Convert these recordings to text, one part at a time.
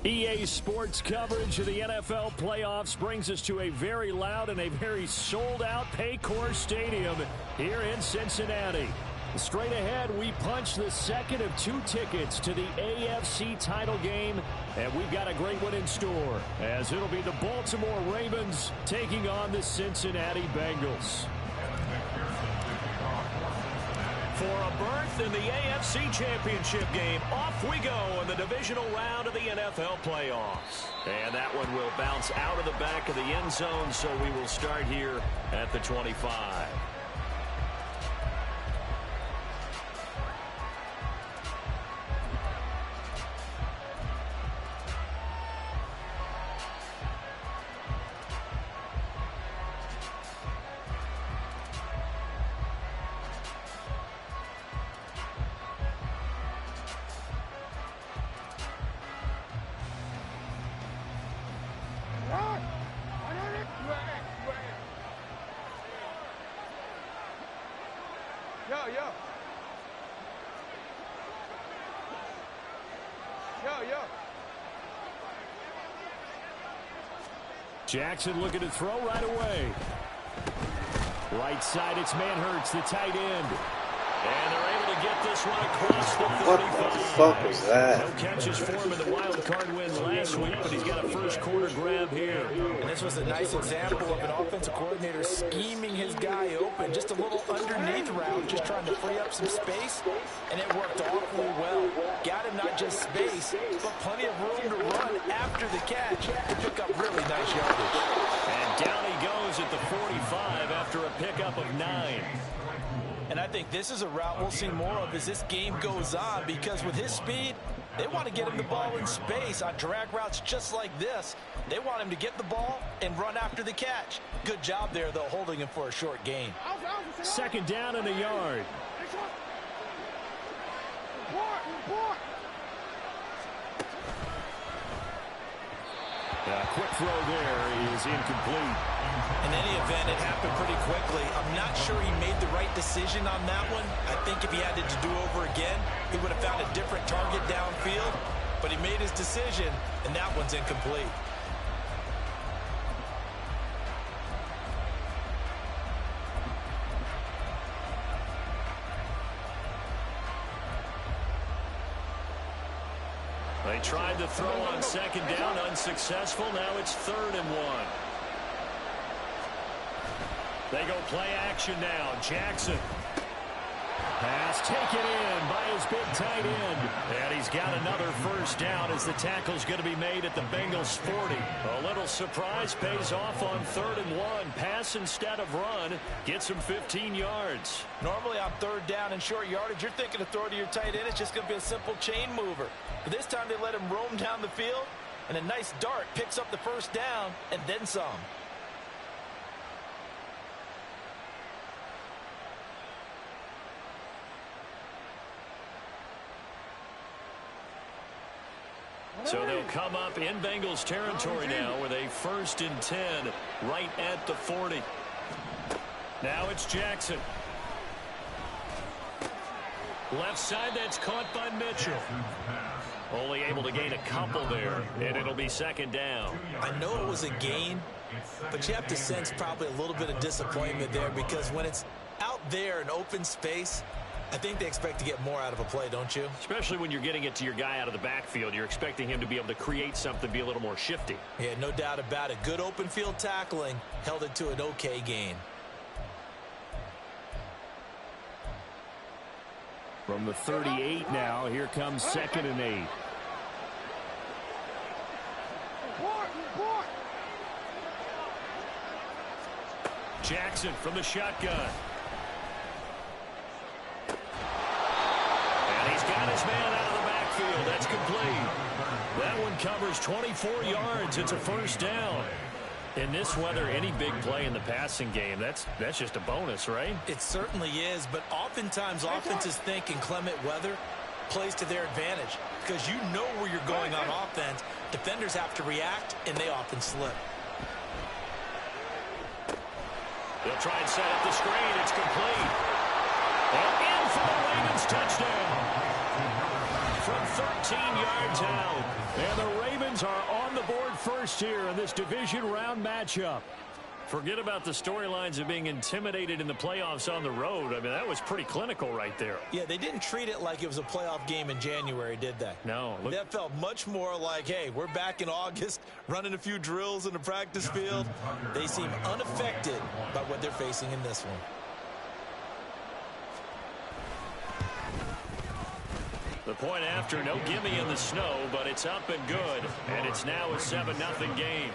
EA Sports coverage of the NFL playoffs brings us to a very loud and a very sold-out Paycor Stadium here in Cincinnati. Straight ahead, we punch the second of 2 tickets to the AFC title game, and we've got a great one in store, as it'll be the Baltimore Ravens taking on the Cincinnati Bengals. For a berth in the AFC Championship game, off we go in the divisional round of the NFL playoffs. And that one will bounce out of the back of the end zone, so we will start here at the 25. Jackson looking to throw right away. Right side, it's Manhurts, the tight end. And they're able to get this one across the 35. What the fuck was that? No catches for him in the wild card win last week, but he's got a first quarter grab here. And this was a nice example of an offensive coordinator scheming his guy open. Just a little underneath route, just trying to free up some space, and it worked awfully well. Got him not just space, but plenty of room to run after the catch to pick up really nice yardage. And down he goes at the 45 after a pickup of 9. And I think this is a route we'll see more of as this game goes on, because with his speed, they want to get him the ball in space on drag routes just like this. They want him to get the ball and run after the catch. Good job there, though, holding him for a short gain. Second down and a yard. A quick throw there is incomplete. In any event, it happened pretty quickly. I'm not sure he made the right decision on that one. I think if he had to do over again, he would have found a different target downfield. But he made his decision, and that one's incomplete. They tried to throw on second down, unsuccessful. Now it's 3rd and 1. They go play action now. Jackson. Pass taken in by his big tight end. And he's got another first down as the tackle's going to be made at the Bengals 40. A little surprise pays off on 3rd and 1. Pass instead of run. Gets him 15 yards. Normally on 3rd down and short yardage, you're thinking of throw to your tight end. It's just going to be a simple chain mover. But this time they let him roam down the field, and a nice dart picks up the first down and then some. So they'll come up in Bengals territory now with a 1st and 10 right at the 40. Now it's Jackson. Left side, that's caught by Mitchell. Only able to gain a couple there, and it'll be 2nd down. I know it was a gain, but you have to sense probably a little bit of disappointment there, because when it's out there in open space, I think they expect to get more out of a play, don't you? Especially when you're getting it to your guy out of the backfield. You're expecting him to be able to create something, be a little more shifty. Yeah, no doubt about it. Good open field tackling held it to an okay gain. From the 38 now, here comes 2nd and 8. Jackson from the shotgun. And he's got his man out of the backfield. That's complete. That one covers 24 yards. It's a 1st down. In this weather, any big play in the passing game, that's just a bonus, right? It certainly is, but oftentimes offenses think in clement weather plays to their advantage, because you know where you're going on offense. Defenders have to react, and they often slip. They'll try and set up the screen. It's complete. And in for the Ravens touchdown. From 13 yards. yards out. And the Ravens are on the board first here in this division round matchup. Forget about the storylines of being intimidated in the playoffs on the road. I mean, that was pretty clinical right there. Yeah, they didn't treat it like it was a playoff game in January, did they? No. That felt much more like, hey, we're back in August, running a few drills in the practice field. They seem unaffected by what they're facing in this one. The point after, no gimme in the snow, but it's up and good. And it's now a 7-0 game.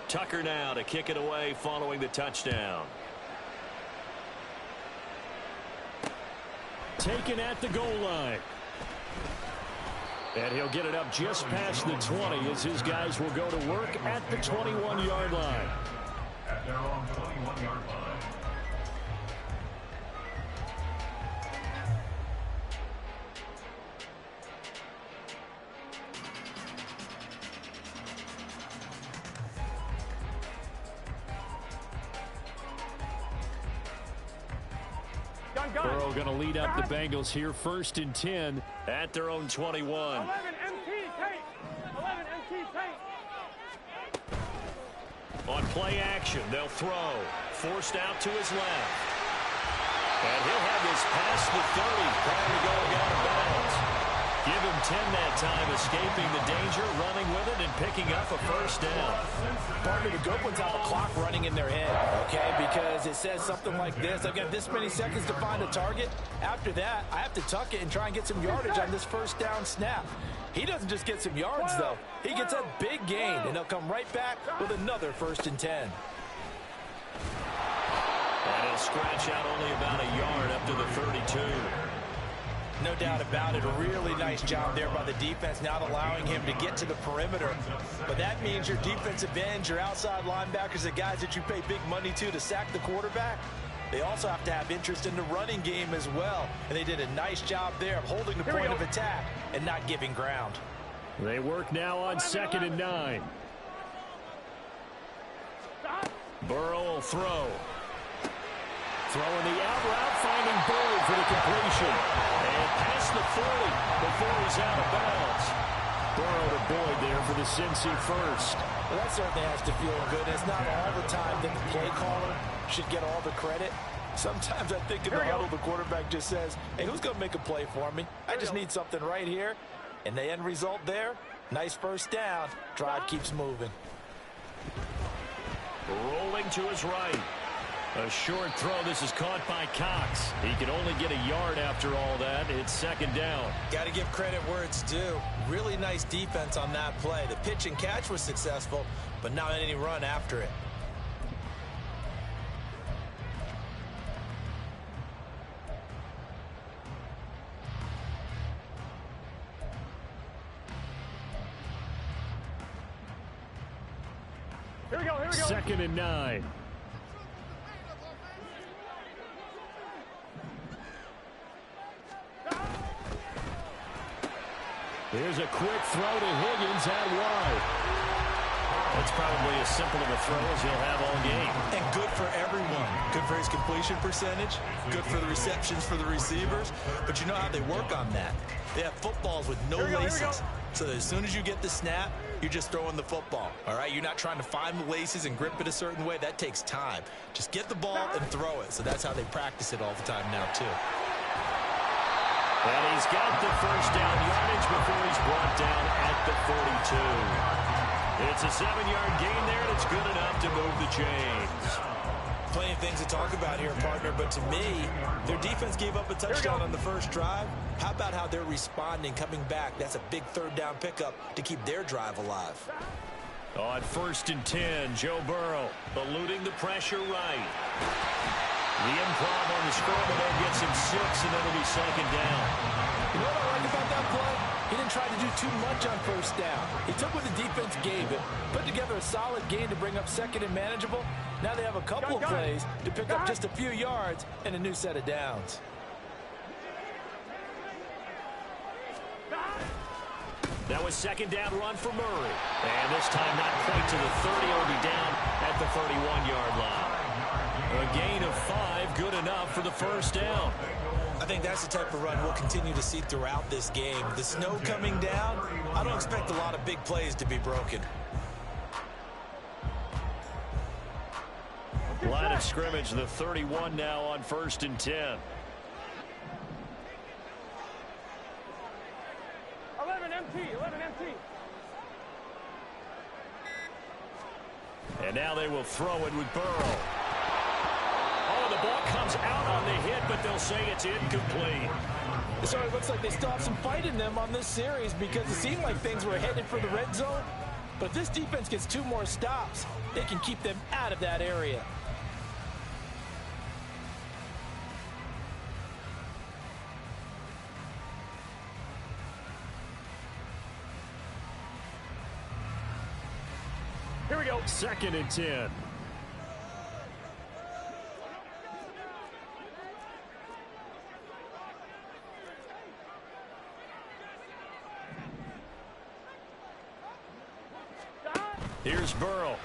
Tucker now to kick it away following the touchdown. Taken at the goal line. And he'll get it up just past the 20 as his guys will go to work at the 21-yard line. At their own 21-yard line. Burrow going to lead up the Bengals here, 1st and 10 at their own 21. 11 MT tape. 11 MT tape. On play action, they'll throw. Forced out to his left. And he'll have this past the 30 prior to going out of bounds. Give him 10 that time, escaping the danger, running with it, and picking up a first down. Partner, the good ones have a clock running in their head, okay? Because it says something like this. I've got this many seconds to find a target. After that, I have to tuck it and try and get some yardage on this first down snap. He doesn't just get some yards, though. He gets a big gain, and he'll come right back with another 1st and 10. And he'll scratch out only about a yard up to the 32. No doubt about it. A really nice job there by the defense, not allowing him to get to the perimeter. But that means your defensive ends, your outside linebackers, the guys that you pay big money to sack the quarterback, they also have to have interest in the running game as well. And they did a nice job there of holding the point of attack and not giving ground. They work now on 2nd and 9. Burrow will throw. Throwing the out route, finding Boyd for the completion. And past the 40 before he's out of bounds. Burrow to Boyd there for the Cincy first. Well, that certainly has to feel good. It's not all the time that the play caller should get all the credit. Sometimes I think in the huddle, the quarterback just says, hey, who's going to make a play for me? I just need something right here. And the end result there, nice first down. Drive keeps moving. Rolling to his right. A short throw. This is caught by Cox. He can only get a yard after all that. It's 2nd down. Got to give credit where it's due. Really nice defense on that play. The pitch and catch was successful, but not any run after it. Here we go. 2nd and 9. Here's a quick throw to Higgins out wide. That's probably as simple of a throw as he'll have all game. And good for everyone. Good for his completion percentage. Good for the receptions for the receivers. But you know how they work on that. They have footballs with no laces. So that as soon as you get the snap, you're just throwing the football. All right? You're not trying to find the laces and grip it a certain way. That takes time. Just get the ball and throw it. So that's how they practice it all the time now, too. And he's got the first down yardage before he's brought down at the 42. It's a 7-yard gain there, and it's good enough to move the chains. Plenty of things to talk about here, partner, but to me, their defense gave up a touchdown on the first drive. How about how they're responding, coming back? That's a big 3rd down pickup to keep their drive alive. On 1st and 10, Joe Burrow eluding the pressure right. The improv on the scramble gets him 6, and then it'll be 2nd down. You know what I like about that play? He didn't try to do too much on 1st down. He took what the defense gave him, put together a solid gain to bring up 2nd and manageable. Now they have a couple of plays to pick up just a few yards and a new set of downs. Now a second down run for Murray. And this time not quite to the 30. It'll be down at the 31-yard line. A gain of 5, good enough for the first down. I think that's the type of run we'll continue to see throughout this game. The snow coming down, I don't expect a lot of big plays to be broken. Line of scrimmage, the 31 now on 1st and 10. 11 MT, 11 MT. And now they will throw it with Burrow. Oh, the ball comes out on the hit, but they'll say it's incomplete. So it looks like they still have some fight in them on this series because it seemed like things were headed for the red zone. But if this defense gets 2 more stops, they can keep them out of that area. Here we go. 2nd and 10. Here's Burrow.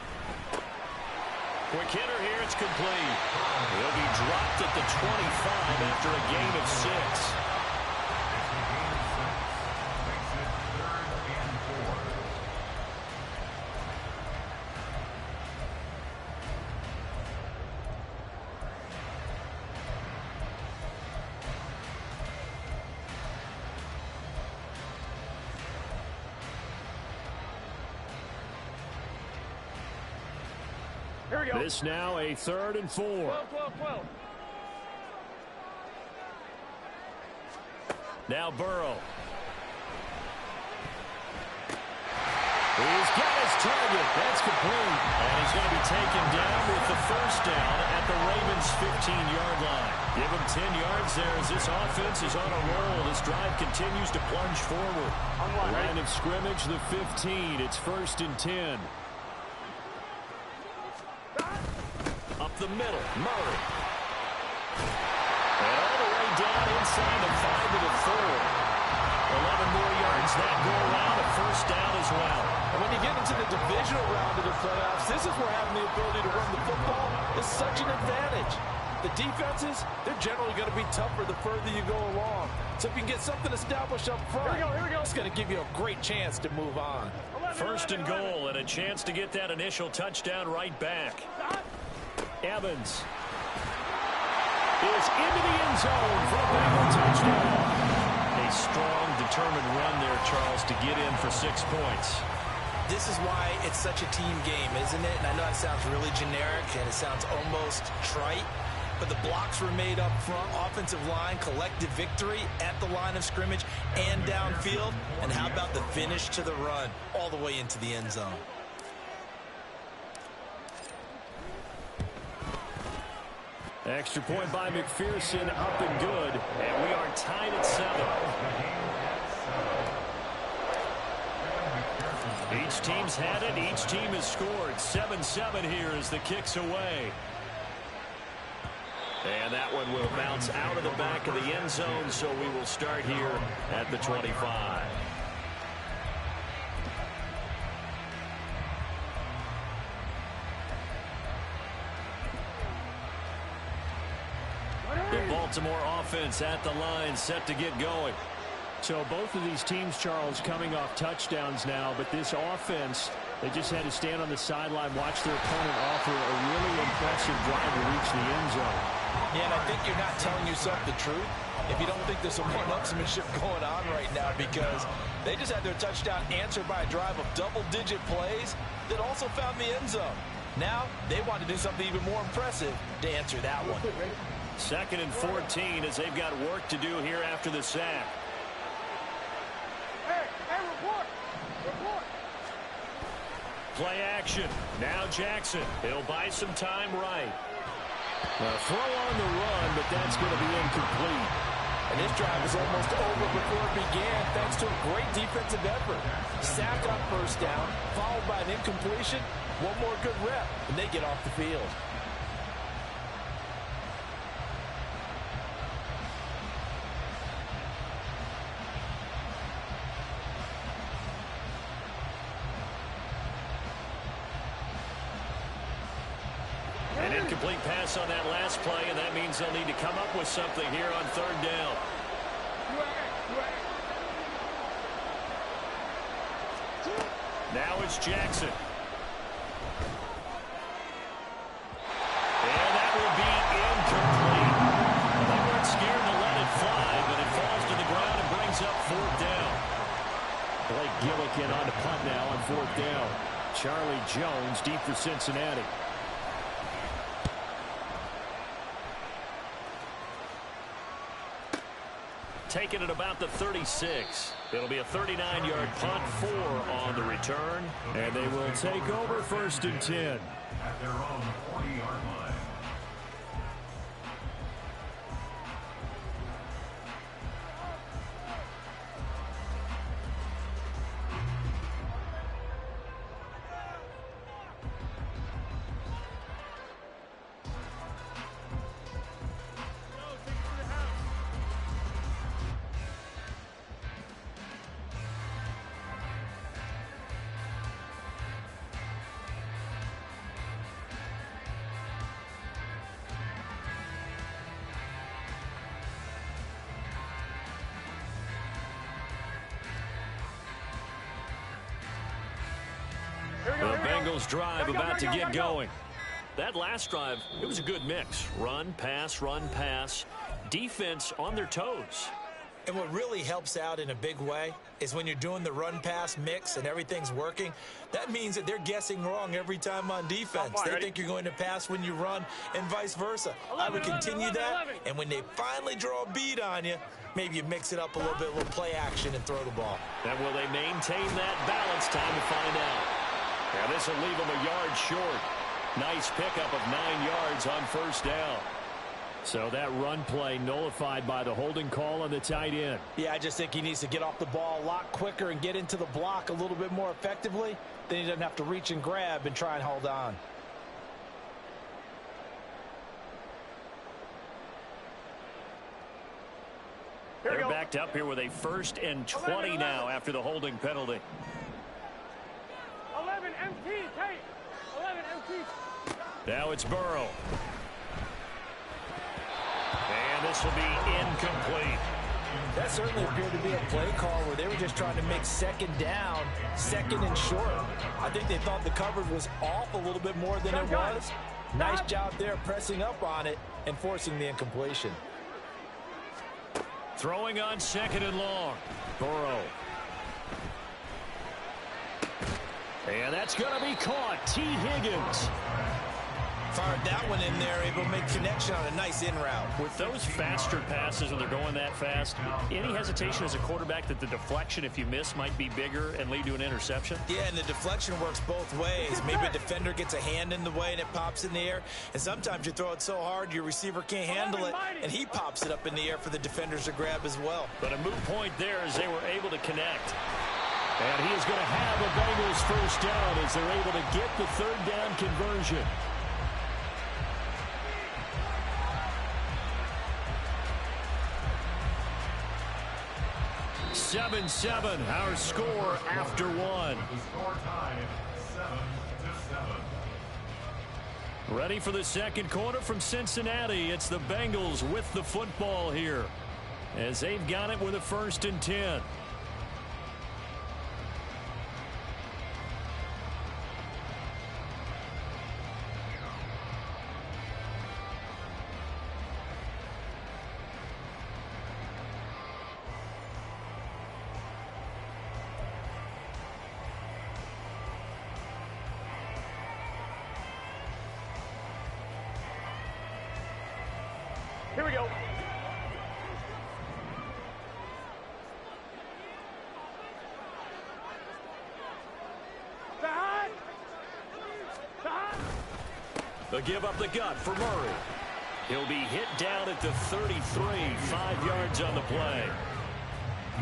Quick hitter here. It's complete. He'll be dropped at the 25 after a gain of 6. Here we go. This now a 3rd and 4. 12. Now Burrow. He's got his target. That's complete. And he's going to be taken down with the first down at the Ravens' 15-yard line. Give him 10 yards there as this offense is on a roll. This drive continues to plunge forward. Line of scrimmage, the 15. It's 1st and 10. Up the middle, Murray. And all the way down inside the 5 to the 4. 11 more yards that go around, a first down as well. And when you get into the divisional round of the playoffs, this is where having the ability to run the football is such an advantage. The defenses, they're generally going to be tougher the further you go along. So if you can get something established up front, Here we go. it's going to give you a great chance to move on. 1st and goal and a chance to get that initial touchdown right back. Evans is into the end zone for a Bengal touchdown. A strong, determined run there, Charles, to get in for 6 points. This is why it's such a team game, isn't it? And I know it sounds really generic and it sounds almost trite, but the blocks were made up front, offensive line, collective victory at the line of scrimmage and downfield. And how about the finish to the run all the way into the end zone? Extra point by McPherson, up and good, and we are tied at 7. Each team's had it, each team has scored. 7-7 here as the kick's away. And that one will bounce out of the back of the end zone, so we will start here at the 25. The Baltimore offense at the line, set to get going. So both of these teams, Charles, coming off touchdowns now, but this offense, they just had to stand on the sideline, watch their opponent offer a really impressive drive to reach the end zone. Yeah, and I think you're not telling yourself the truth if you don't think there's some one-upsmanship going on right now, because they just had their touchdown answered by a drive of double-digit plays that also found the end zone. Now, they want to do something even more impressive to answer that one. 2nd and 14 as they've got work to do here after the sack. Hey, report. Play action. Now Jackson. He'll buy some time right. A throw on the run, but that's going to be incomplete. And this drive was almost over before it began, thanks to a great defensive effort. Sack on 1st down, followed by an incompletion. One more good rep, and they get off the field. Incomplete pass on that last play, and that means they'll need to come up with something here on third down. Now it's Jackson. And that will be incomplete. They weren't scared to let it fly, but it falls to the ground and brings up fourth down. Blake Gillikin on to punt now on fourth down. Charlie Jones deep for Cincinnati. Taken at about the 36. It'll be a 39-yard punt, 4 on the return. And they will take over 1st and 10. At their own 40-yard line. The Bengals drive about to get going. That last drive, it was a good mix. Run, pass, defense on their toes. And what really helps out in a big way is when you're doing the run-pass mix and everything's working, that means that they're guessing wrong every time on defense. They think you're going to pass when you run and vice versa. I would continue that, and when they finally draw a beat on you, maybe you mix it up a little bit, a little play action, and throw the ball. And will they maintain that balance? Time to find out. Now this will leave them a yard short. Nice pickup of 9 yards on first down. So that run play nullified by the holding call on the tight end. Yeah, I just think he needs to get off the ball a lot quicker and get into the block a little bit more effectively. Then he doesn't have to reach and grab and try and hold on. They're backed up here with a 1st and 20 now after the holding penalty. 11 MT, tape. 11 MT. Now it's Burrow. And this will be incomplete. That certainly appeared to be a play call where they were just trying to make second down, 2nd and short. I think they thought the coverage was off a little bit more than it was. Nice job there pressing up on it and forcing the incompletion. Throwing on 2nd and long. Burrow. And that's going to be caught. T. Higgins. Fired that one in there, able to make connection on a nice in route. With those faster passes when they're going that fast, any hesitation as a quarterback that the deflection, if you miss, might be bigger and lead to an interception? Yeah, and the deflection works both ways. Maybe a defender gets a hand in the way and it pops in the air. And sometimes you throw it so hard your receiver can't handle it, and he pops it up in the air for the defenders to grab as well. But a moot point there as they were able to connect. And he is going to have a Bengals first down as they're able to get the 3rd down conversion. 7-7, our score after 1. The score tied 7-7. Ready for the second quarter from Cincinnati. It's the Bengals with the football here as they've got it with a 1st and 10. Here we go. They'll give up the gut for Murray. He'll be hit down at the 33, 5 yards on the play.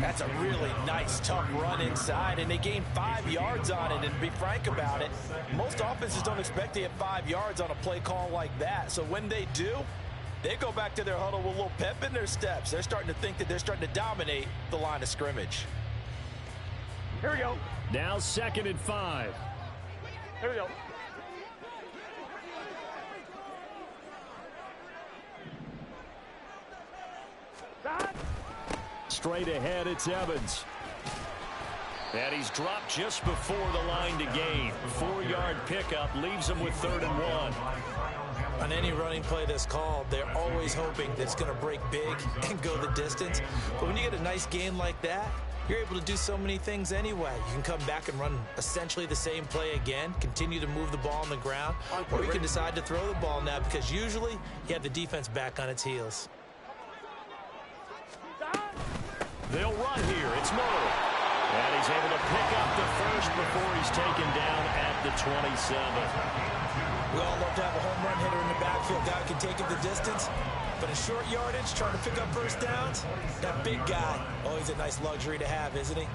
That's a really nice, tough run inside, and they gained 5 yards on it. And to be frank about it, most offenses don't expect to get 5 yards on a play call like that. So when they do, they go back to their huddle with a little pep in their steps. They're starting to think that they're starting to dominate the line of scrimmage. Here we go. Now 2nd and 5. Here we go. Straight ahead, it's Evans. And he's dropped just before the line to gain. 4-yard pickup leaves him with 3rd and 1. On any running play that's called, they're always hoping that it's going to break big and go the distance. But when you get a nice gain like that, you're able to do so many things anyway. You can come back and run essentially the same play again, continue to move the ball on the ground, or you can decide to throw the ball now because usually you have the defense back on its heels. They'll run here. It's Murray. And he's able to pick up the first before he's taken down at the 27. We all love to have a home run hitter in the backfield. Guy can take it the distance. But in short yardage, trying to pick up first downs, that big guy, always a nice luxury to have, isn't he?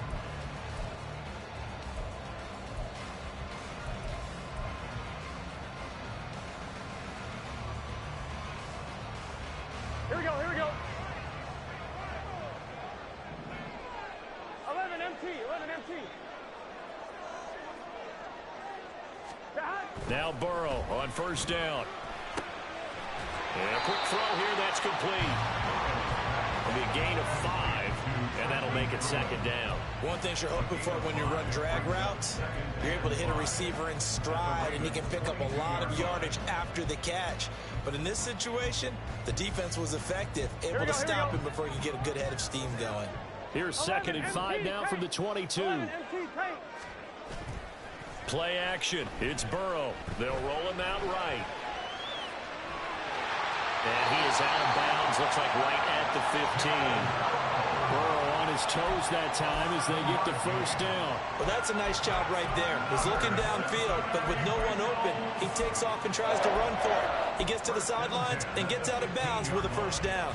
Here we go, here we go. 11 MT, 11 MT. Now Burrow on first down. And a quick throw here, that's complete. It'll be a gain of 5, and that'll make it 2nd down. One thing you're hoping for when you run drag routes, you're able to hit a receiver in stride, and he can pick up a lot of yardage after the catch. But in this situation, the defense was effective, able to stop him before he could get a good head of steam going. Here's 2nd and 5 now from the 22. Play action. It's Burrow. They'll roll him out right. And he is out of bounds, looks like right at the 15. Burrow on his toes that time as they get the first down. Well, that's a nice job right there. He's looking downfield, but with no one open, he takes off and tries to run for it. He gets to the sidelines and gets out of bounds with a first down.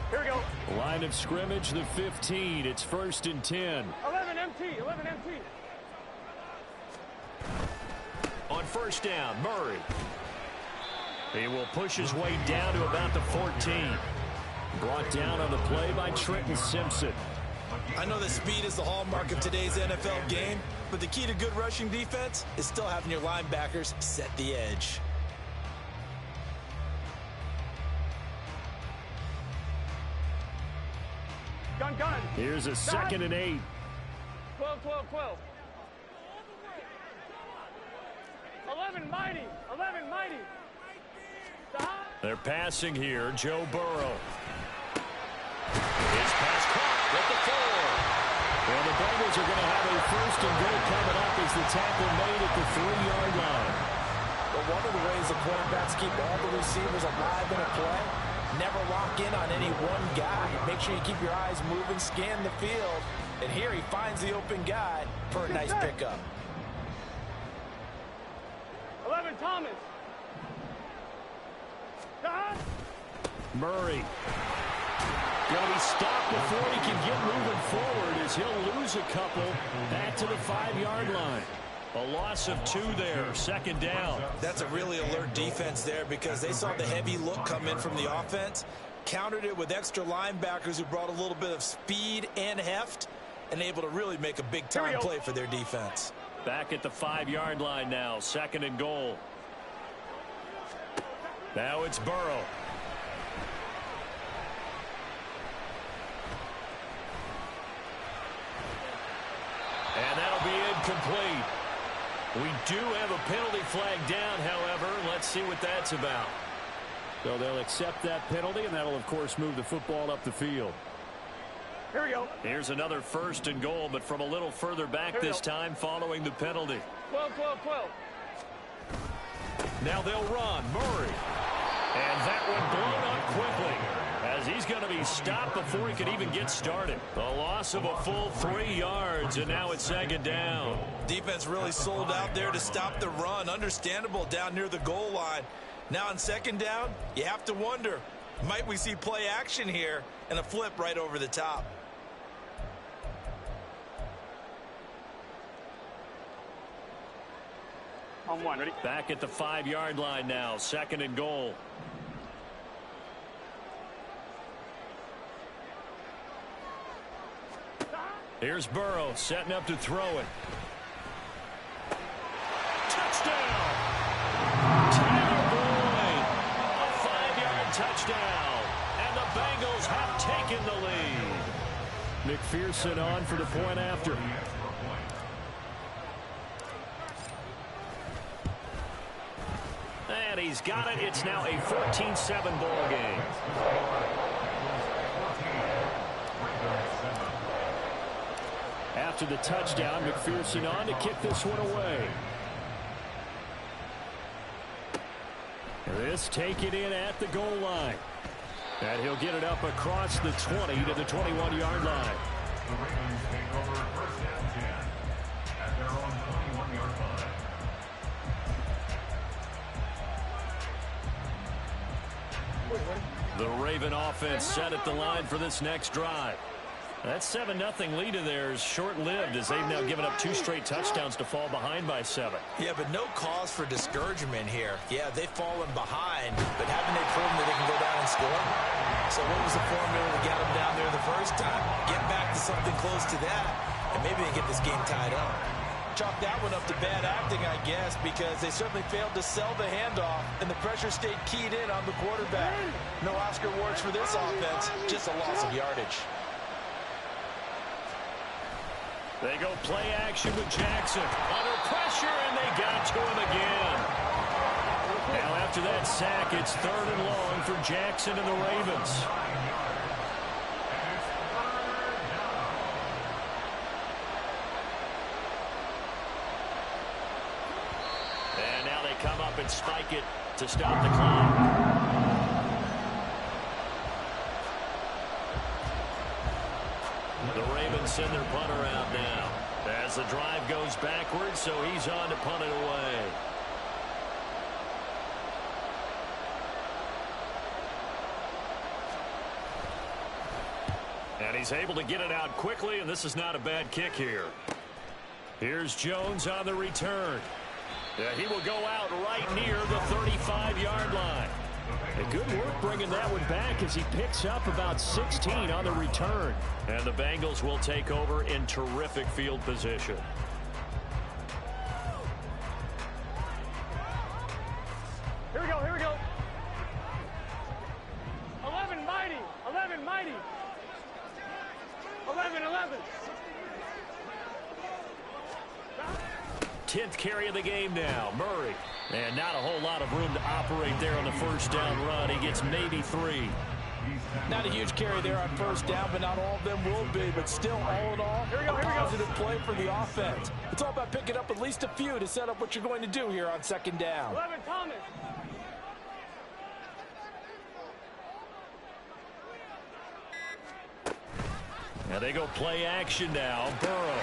Here we go. Line of scrimmage, the 15. It's 1st and 10. 11 MT, 11 MT. On first down, Murray. He will push his way down to about the 14. Brought down on the play by Trenton Simpson. I know that speed is the hallmark of today's NFL game, but the key to good rushing defense is still having your linebackers set the edge. Gun, gun. Here's a 2nd and 8. 12, 12, 12. 11 mighty, 11 mighty. They're passing here. Joe Burrow. His pass caught at the 4. Well, the Bengals are going to have a 1st and goal coming up as the tackle made at the 3-yard line. Well, one of the ways the quarterbacks keep all the receivers alive in a play, never lock in on any one guy. Make sure you keep your eyes moving, scan the field. And here he finds the open guy for a nice pickup. 11 Thomas. Murray. Going to be stopped before he can get moving forward as he'll lose a couple back to the 5-yard line. A loss of 2 there, 2nd down. That's a really alert defense there because they saw the heavy look come in from the offense, countered it with extra linebackers who brought a little bit of speed and heft, and able to really make a big-time play for their defense. Back at the 5-yard line now, 2nd and goal. Now it's Burrow. And that'll be incomplete. We do have a penalty flag down, however. Let's see what that's about. So they'll accept that penalty, and that'll, of course, move the football up the field. Here we go. Here's another 1st and goal, but from a little further back this time following the penalty. 12, 12, 12. Now they'll run. Murray. And that one blown up quickly as he's going to be stopped before he could even get started. A loss of a full 3 yards, and now it's 2nd down. Defense really sold out there to stop the run. Understandable down near the goal line. Now on 2nd down, you have to wonder, might we see play action here and a flip right over the top? On 1, ready? Back at the 5-yard line now, 2nd and goal. Here's Burrow setting up to throw it. Touchdown! Tyler Boyd, a touchdown. And the Bengals have taken the lead. McPherson on for the point after. And he's got it. It's now a 14-7 ball game. After the touchdown, McPherson on to kick this one away. This taken in at the goal line. And he'll get it up across the 20 to the 21-yard line. The Ravens take over first and 10 at their own 21-yard line. The Raven offense set at the line for this next drive. That 7-0 lead of theirs short-lived as they've now given up 2 straight touchdowns to fall behind by 7. Yeah, but no cause for discouragement here. Yeah, they've fallen behind, but haven't they proven that they can go down and score? So what was the formula that got them down there the first time? Get back to something close to that, and maybe they get this game tied up. Chalk that one up to bad acting, I guess, because they certainly failed to sell the handoff, and the pressure stayed keyed in on the quarterback. No Oscar awards for this offense, just a loss of yardage. They go play action with Jackson. Under pressure, and they got to him again. Now after that sack, it's 3rd and long for Jackson and the Ravens. And now they come up and spike it to stop the clock. The Ravens send their punter out now as the drive goes backwards, so he's on to punt it away. And he's able to get it out quickly, and this is not a bad kick here. Here's Jones on the return. Yeah, he will go out right near the 35-yard line. And good work bringing that one back as he picks up about 16 on the return. And the Bengals will take over in terrific field position. Here we go, here we go. 11 mighty, 11 mighty. 11. 10th carry of the game now. Murray. And not a whole lot of room to operate there on the first down run. He gets maybe 3. Not a huge carry there on first down, but not all of them will be. But still, all in all, a positive play for the offense. It's all about picking up at least a few to set up what you're going to do here on 2nd down. 11 Thomas. And they go play action now. Burrow.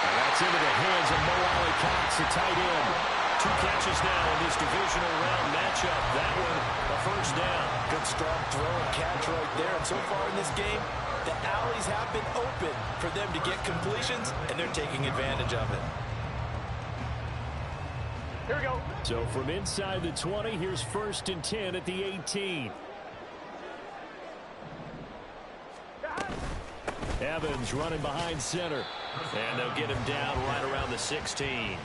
And that's into the hands of Mo Alley-Cox, the tight end. 2 catches now in this divisional round matchup. That one, a first down. Good strong throw and catch right there. And so far in this game, the alleys have been open for them to get completions, and they're taking advantage of it. Here we go. So from inside the 20, here's 1st and 10 at the 18. Evans running behind center. And they'll get him down right around the 16.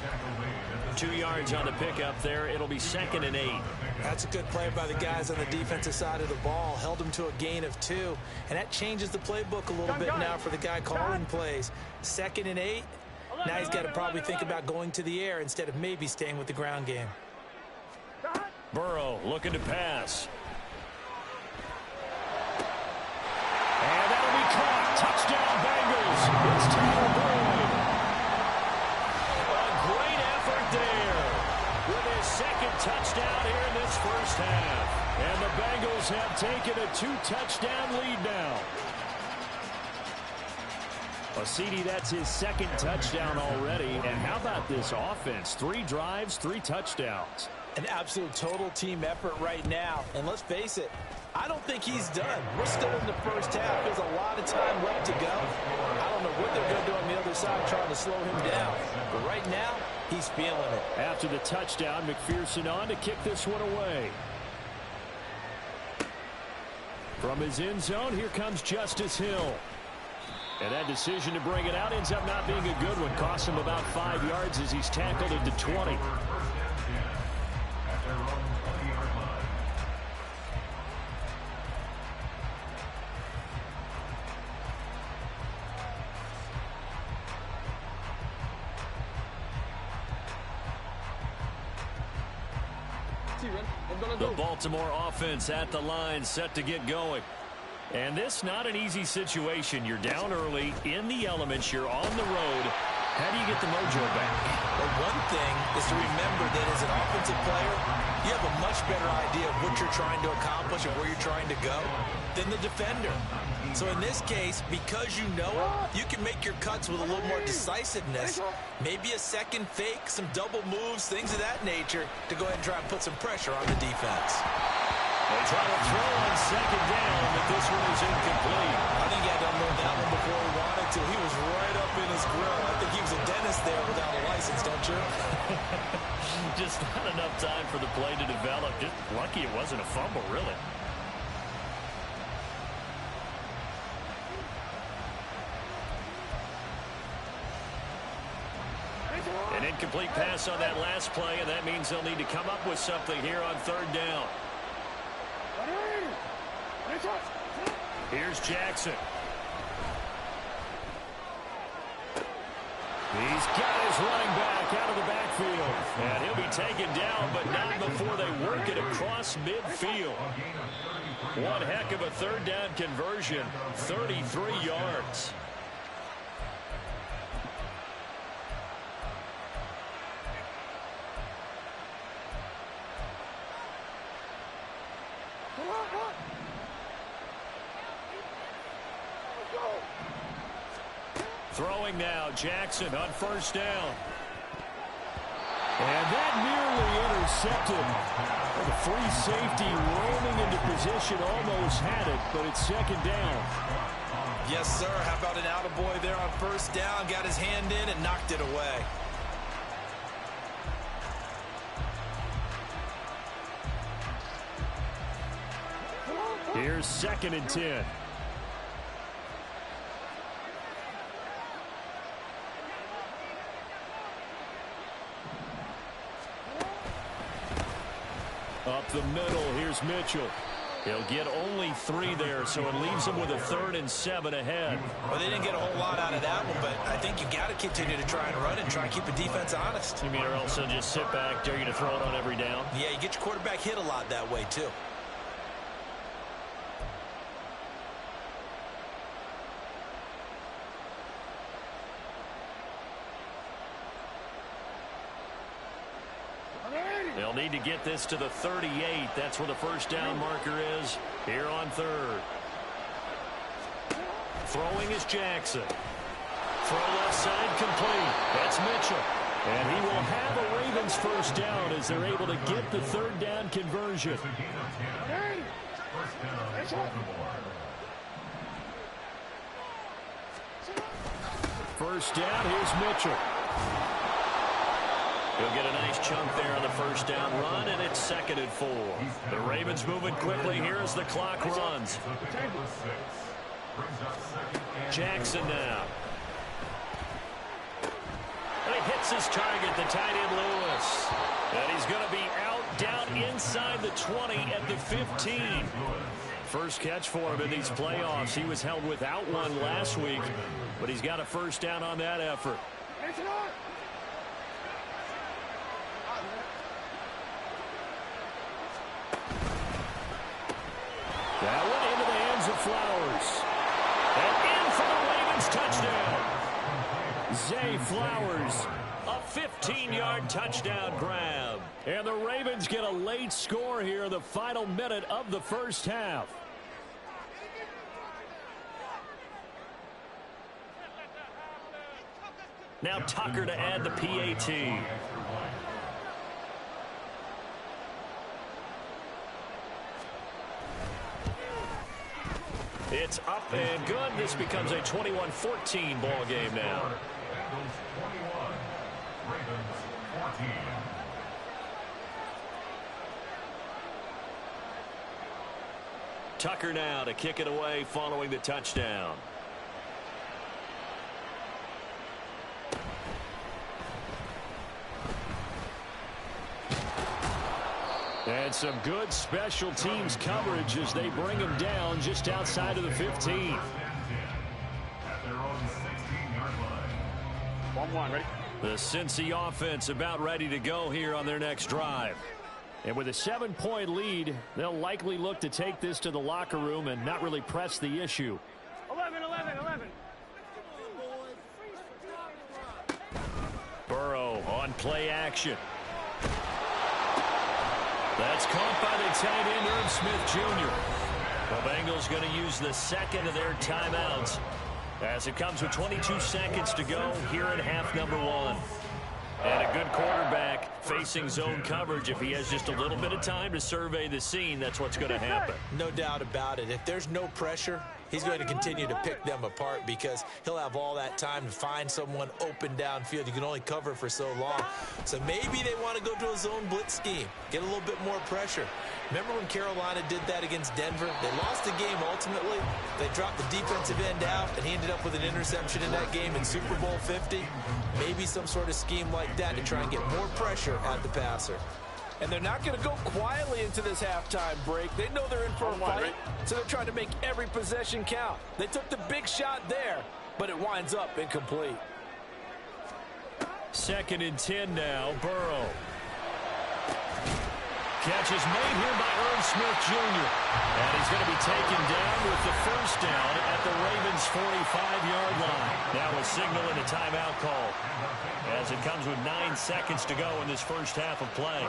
2 yards on the pickup there. It'll be 2nd and 8. That's a good play by the guys on the defensive side of the ball. Held him to a gain of 2. And that changes the playbook a little bit now for the guy calling plays. 2nd and 8. Now he's got to probably think about going to the air instead of maybe staying with the ground game. Burrow looking to pass. And that'll be caught. Touchdown Bengals. It's Tyler Boyd. A great effort there with his 2nd touchdown here in this first half. And the Bengals have taken a 2-touchdown lead now. Well, CD, that's his 2nd touchdown already. And how about this offense? 3 drives, 3 touchdowns. An absolute total team effort right now. And let's face it, I don't think he's done. We're still in the first half. There's a lot of time left to go. I don't know what they're going to do on the other side trying to slow him down. But right now, he's feeling it. After the touchdown, McPherson on to kick this one away. From his end zone, here comes Justice Hill. And that decision to bring it out ends up not being a good one. Costs him about 5 yards as he's tackled into 20. The Baltimore offense at the line, set to get going. And this not an easy situation. You're down early, in the elements, you're on the road. How do you get the mojo back? Well, one thing is to remember that as an offensive player, you have a much better idea of what you're trying to accomplish and where you're trying to go than the defender. So in this case, because you know it, you can make your cuts with a little more decisiveness. Maybe a second fake, some double moves, things of that nature to go ahead and try and put some pressure on the defense. They try to throw on second down, but this one is incomplete. I think he had to unload that one before he wanted to. He was right up in his grill. I think he was a dentist there without a license, don't you? Just not enough time for the play to develop. Just lucky it wasn't a fumble, really. An incomplete pass on that last play, and that means they'll need to come up with something here on third down. Here's Jackson. He's got his running back out of the backfield. And he'll be taken down, but not before they work it across midfield. One heck of a third down conversion, 33 yards. Throwing now, Jackson on first down. And that nearly intercepted. The free safety roaming into position, almost had it, but it's second down. Yes, sir. How about an attaboy there on first down? Got his hand in and knocked it away. Here's 2nd and 10. Up the middle, here's Mitchell. He'll get only 3 there, so it leaves him with a 3rd and 7 ahead. Well, they didn't get a whole lot out of that one, but I think you got to continue to try and run and try and keep the defense honest. You mean or else they'll just sit back, dare you to throw it on every down? Yeah, you get your quarterback hit a lot that way, too. They'll need to get this to the 38. That's where the first down marker is here on third. Throwing is Jackson. Throw left side complete. That's Mitchell. And he will have a Ravens first down as they're able to get the third down conversion. First down, here's Mitchell. He'll get a nice chunk there on the first down run, and it's 2nd and 4. The Ravens moving quickly here as the clock runs. Jackson now. And he hits his target, the tight end Lewis. And he's going to be out down inside the 20 at the 15. First catch for him in these playoffs. He was held without one last week, but he's got a first down on that effort. That one into the hands of Flowers. And in for the Ravens touchdown. Zay Flowers, a 15-yard touchdown grab. And the Ravens get a late score here in the final minute of the first half. Now Tucker to add the PAT. It's up and good. This becomes a 21-14 ball game now. Bengals 21, Ravens 14. Tucker now to kick it away following the touchdown. And some good special teams coverage as they bring him down just outside of the 15. At their own 16-yard line. 1-1, ready? The Cincy offense about ready to go here on their next drive. And with a 7-point lead, they'll likely look to take this to the locker room and not really press the issue. 11, 11, 11. Burrow on play action. That's caught by the tight end, Irv Smith Jr. The Bengals going to use the second of their timeouts as it comes with 22 seconds to go here in half number 1. And a good quarterback facing zone coverage. If he has just a little bit of time to survey the scene, that's what's going to happen. No doubt about it. If there's no pressure, he's going to continue to pick them apart because he'll have all that time to find someone open downfield. You can only cover for so long. So maybe they want to go to a zone blitz scheme, get a little bit more pressure. Remember when Carolina did that against Denver? They lost the game ultimately. They dropped the defensive end out, and he ended up with an interception in that game in Super Bowl 50. Maybe some sort of scheme like that to try and get more pressure at the passer. And they're not going to go quietly into this halftime break. They know they're in for a fight, so they're trying to make every possession count. They took the big shot there, but it winds up incomplete. 2nd and 10 now, Burrow. Catch is made here by Irv Smith Jr. And he's going to be taken down with the first down at the Ravens' 45-yard line. Now a signal and a timeout call as it comes with 9 seconds to go in this first half of play.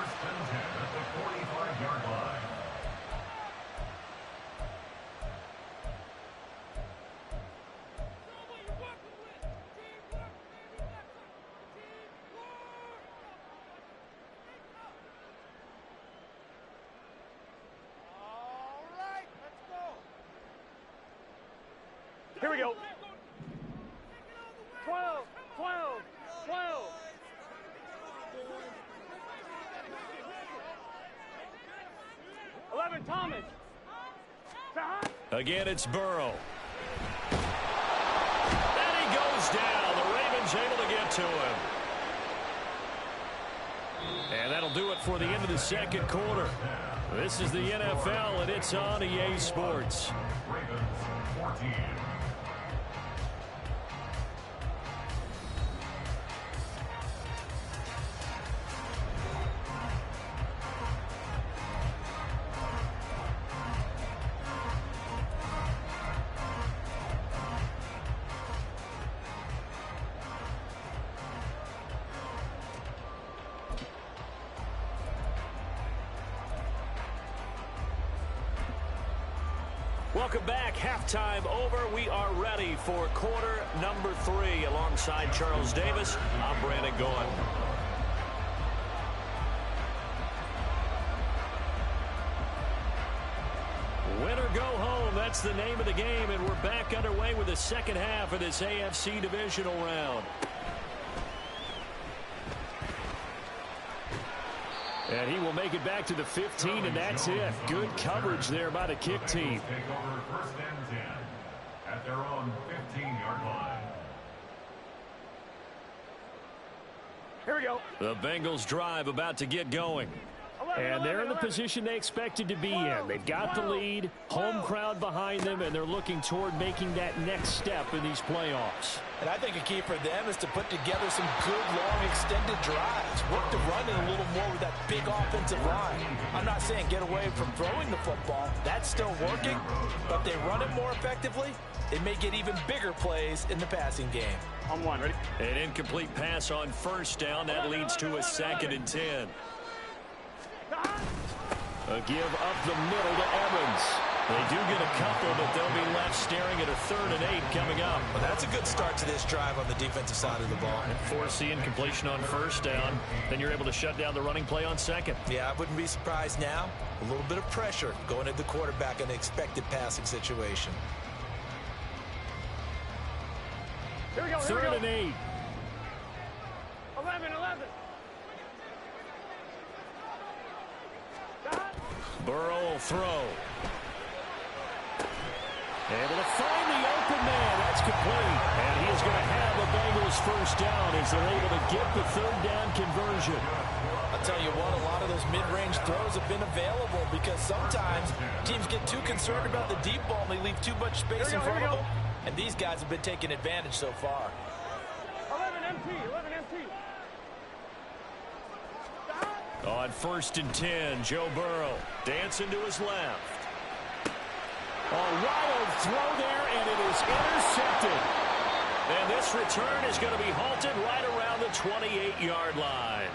Here we go. 12, 12, 12. Thomas. Again, it's Burrow. And he goes down. The Ravens able to get to him. And that'll do it for the end of the second quarter. This is the NFL, and it's on EA Sports. Ravens 14. Welcome back. Halftime over. We are ready for quarter number 3. Alongside Charles Davis, I'm Brandon Gaughan. Win or go home, that's the name of the game, and we're back underway with the second half of this AFC Divisional round. And he will make it back to the 15, and that's it. Good coverage there by the kick team. Take over first and 10 at their own 15-yard line. Here we go. The Bengals drive about to get going. And they're in the position they expected to be in. They've got the lead, home crowd behind them, and they're looking toward making that next step in these playoffs. And I think a key for them is to put together some good, long, extended drives. Work the run in a little more with that big offensive line. I'm not saying get away from throwing the football. That's still working. But if they run it more effectively, they may get even bigger plays in the passing game. On one, ready? An incomplete pass on first down. That leads to a 2nd and 10. A give up the middle to Evans. They do get a couple, but they'll be left staring at a 3rd and 8 coming up. Well, that's a good start to this drive on the defensive side of the ball. Force the incompletion on first down. Then you're able to shut down the running play on second. Yeah, I wouldn't be surprised now. A little bit of pressure going at the quarterback in an expected passing situation. Here we go. 3rd and 8. 11. Burrow will throw. Able to find the open man. That's complete. And he is going to have the Bengals first down as they're able to get the 3rd down conversion. I'll tell you what, a lot of those mid-range throws have been available because sometimes teams get too concerned about the deep ball and they leave too much space in front of them. And these guys have been taking advantage so far. 11 MT. On 1st and 10, Joe Burrow dancing to his left. A wild throw there, and it is intercepted. And this return is going to be halted right around the 28-yard line.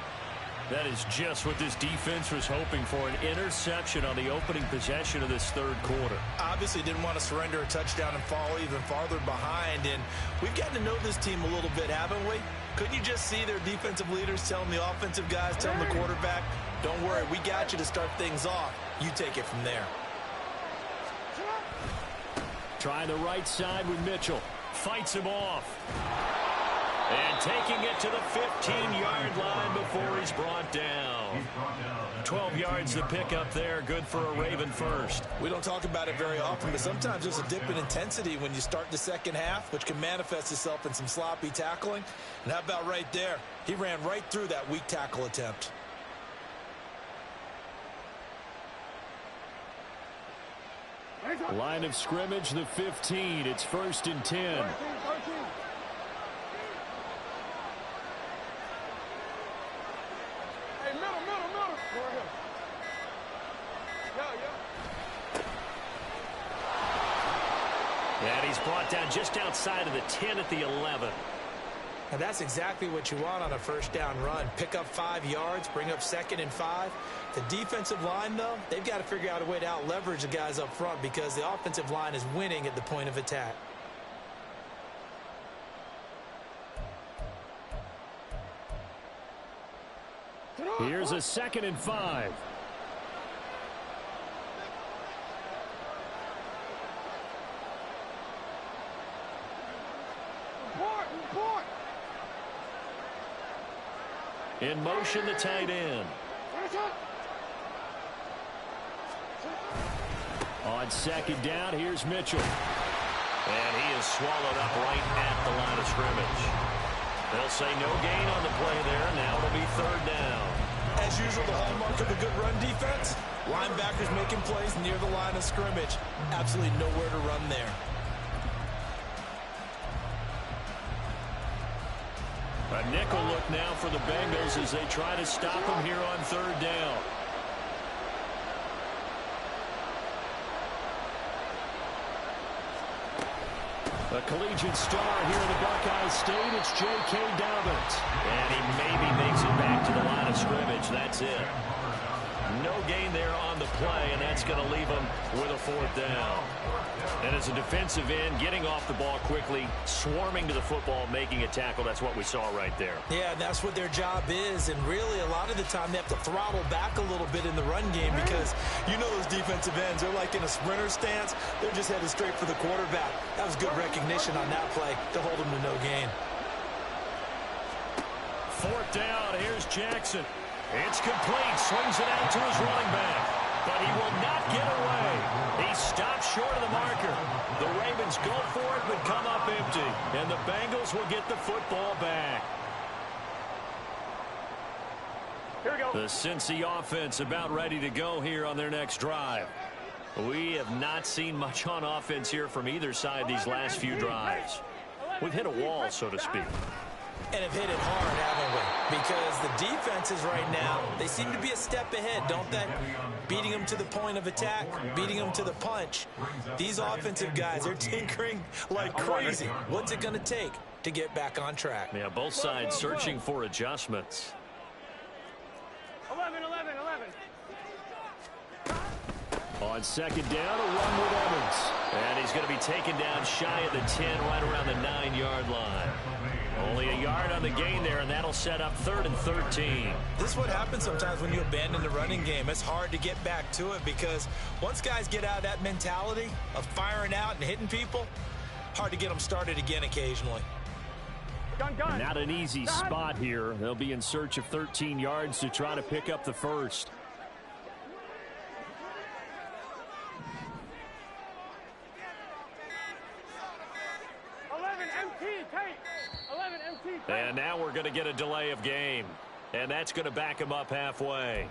That is just what this defense was hoping for, an interception on the opening possession of this third quarter. Obviously didn't want to surrender a touchdown and fall even farther behind. And we've gotten to know this team a little bit, haven't we? Couldn't you just see their defensive leaders telling the offensive guys, telling the quarterback, don't worry, we got you to start things off. You take it from there. Try the right side with Mitchell. Fights him off. And taking it to the 15-yard line before he's brought down. 12 yards to pick up there. Good for a Raven first. We don't talk about it very often, but sometimes there's a dip in intensity when you start the second half, which can manifest itself in some sloppy tackling. And how about right there? He ran right through that weak tackle attempt. Line of scrimmage, the 15. It's 1st and 10. 13. Hey, middle. Go ahead. Yeah. And he's brought down just outside of the 10 at the 11. And that's exactly what you want on a first down run. Pick up 5 yards, bring up 2nd and 5. The defensive line, though, they've got to figure out a way to out-leverage the guys up front because the offensive line is winning at the point of attack. Here's a 2nd and 5. Report. In motion, the tight end. On 2nd down, here's Mitchell. And he is swallowed up right at the line of scrimmage. They'll say no gain on the play there. Now it'll be 3rd down. As usual, the hallmark of a good run defense, linebackers making plays near the line of scrimmage. Absolutely nowhere to run there. A nickel look now for the Bengals as they try to stop him here on 3rd down. A collegiate star here in the Buckeye State, it's J.K. Dobbins. And he maybe makes it back to the line of scrimmage. That's it. No gain there on the play, and that's going to leave him with a 4th down. And as a defensive end, getting off the ball quickly, swarming to the football, making a tackle, that's what we saw right there. Yeah, that's what their job is, and really a lot of the time they have to throttle back a little bit in the run game because you know those defensive ends, they're like in a sprinter stance. They're just headed straight for the quarterback. That was good recognition on that play to hold him to no gain. 4th down, here's Jackson. It's complete, swings it out to his running back, but he will not get away. He stops short of the marker. The Ravens go for it, but come up empty, and the Bengals will get the football back. Here we go. The Cincy offense about ready to go here on their next drive. We have not seen much on offense here from either side these last few drives. We've hit a wall, so to speak. And have hit it hard, haven't we? Because the defenses right now, they seem to be a step ahead, don't they? Beating them to the point of attack, beating them to the punch. These offensive guys are tinkering like crazy. What's it going to take to get back on track? Yeah, both sides searching for adjustments. 11. On 2nd down, a run with Evans. And he's going to be taken down shy of the 10, right around the 9-yard line. Only a yard on the gain there, and that'll set up 3rd and 13. This is what happens sometimes when you abandon the running game. It's hard to get back to it because once guys get out of that mentality of firing out and hitting people, hard to get them started again occasionally. Gun. Not an easy spot here. They'll be in search of 13 yards to try to pick up the first. And now we're going to get a delay of game. And that's going to back them up halfway.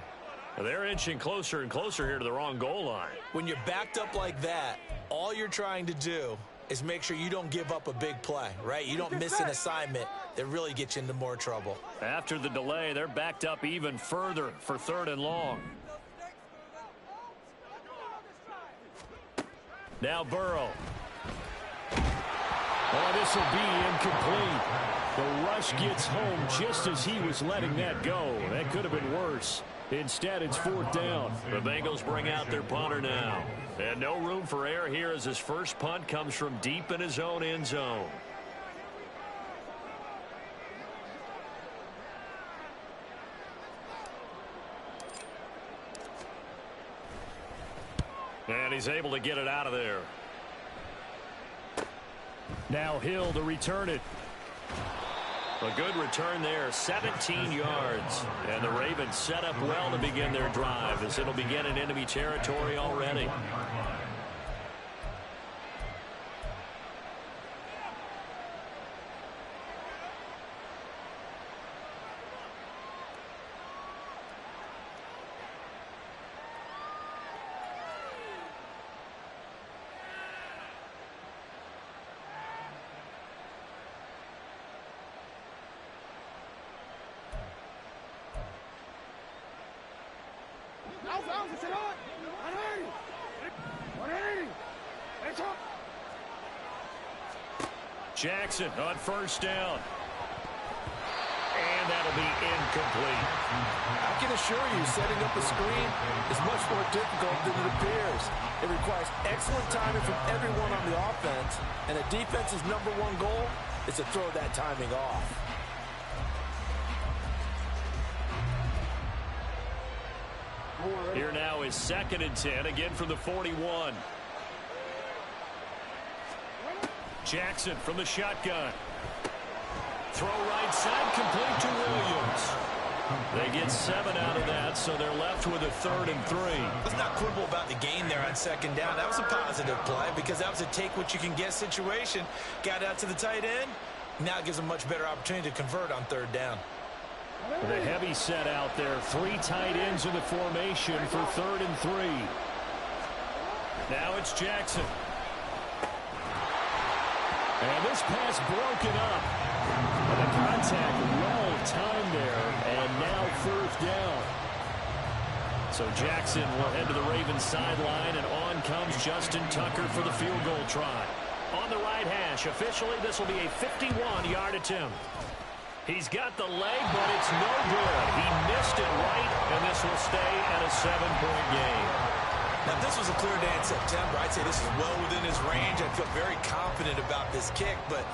They're inching closer and closer here to the wrong goal line. When you're backed up like that, all you're trying to do is make sure you don't give up a big play, right? You don't miss an assignment that really gets you into more trouble. After the delay, they're backed up even further for 3rd and long. Now Burrow. Oh, this will be incomplete. The rush gets home just as he was letting that go. That could have been worse. Instead, it's 4th down. The Bengals bring out their punter now. And no room for error here as his first punt comes from deep in his own end zone. And he's able to get it out of there. Now Hill to return it. A good return there, 17 yards. And the Ravens set up well to begin their drive as it'll begin in enemy territory already. Jackson on 1st down. And that'll be incomplete. I can assure you, setting up a screen is much more difficult than it appears. It requires excellent timing from everyone on the offense, and the defense's #1 goal is to throw that timing off. Here now is 2nd and 10, again from the 41. Jackson from the shotgun. Throw right side, complete to Williams. They get 7 out of that, so they're left with a 3rd and 3. Let's not quibble about the gain there on 2nd down. That was a positive play because that was a take-what-you-can-get situation. Got out to the tight end. Now it gives them a much better opportunity to convert on 3rd down. The heavy set out there. 3 tight ends in the formation for 3rd and 3. Now it's Jackson. And this pass broken up. And the contact well timed there. And now 4th down. So Jackson will head to the Ravens sideline. And on comes Justin Tucker for the field goal try. On the right hash. Officially, this will be a 51-yard attempt. He's got the leg, but it's no good. He missed it right, and this will stay at a 7-point game. Now, if this was a clear day in September, I'd say this is well within his range. I feel very confident about this kick, but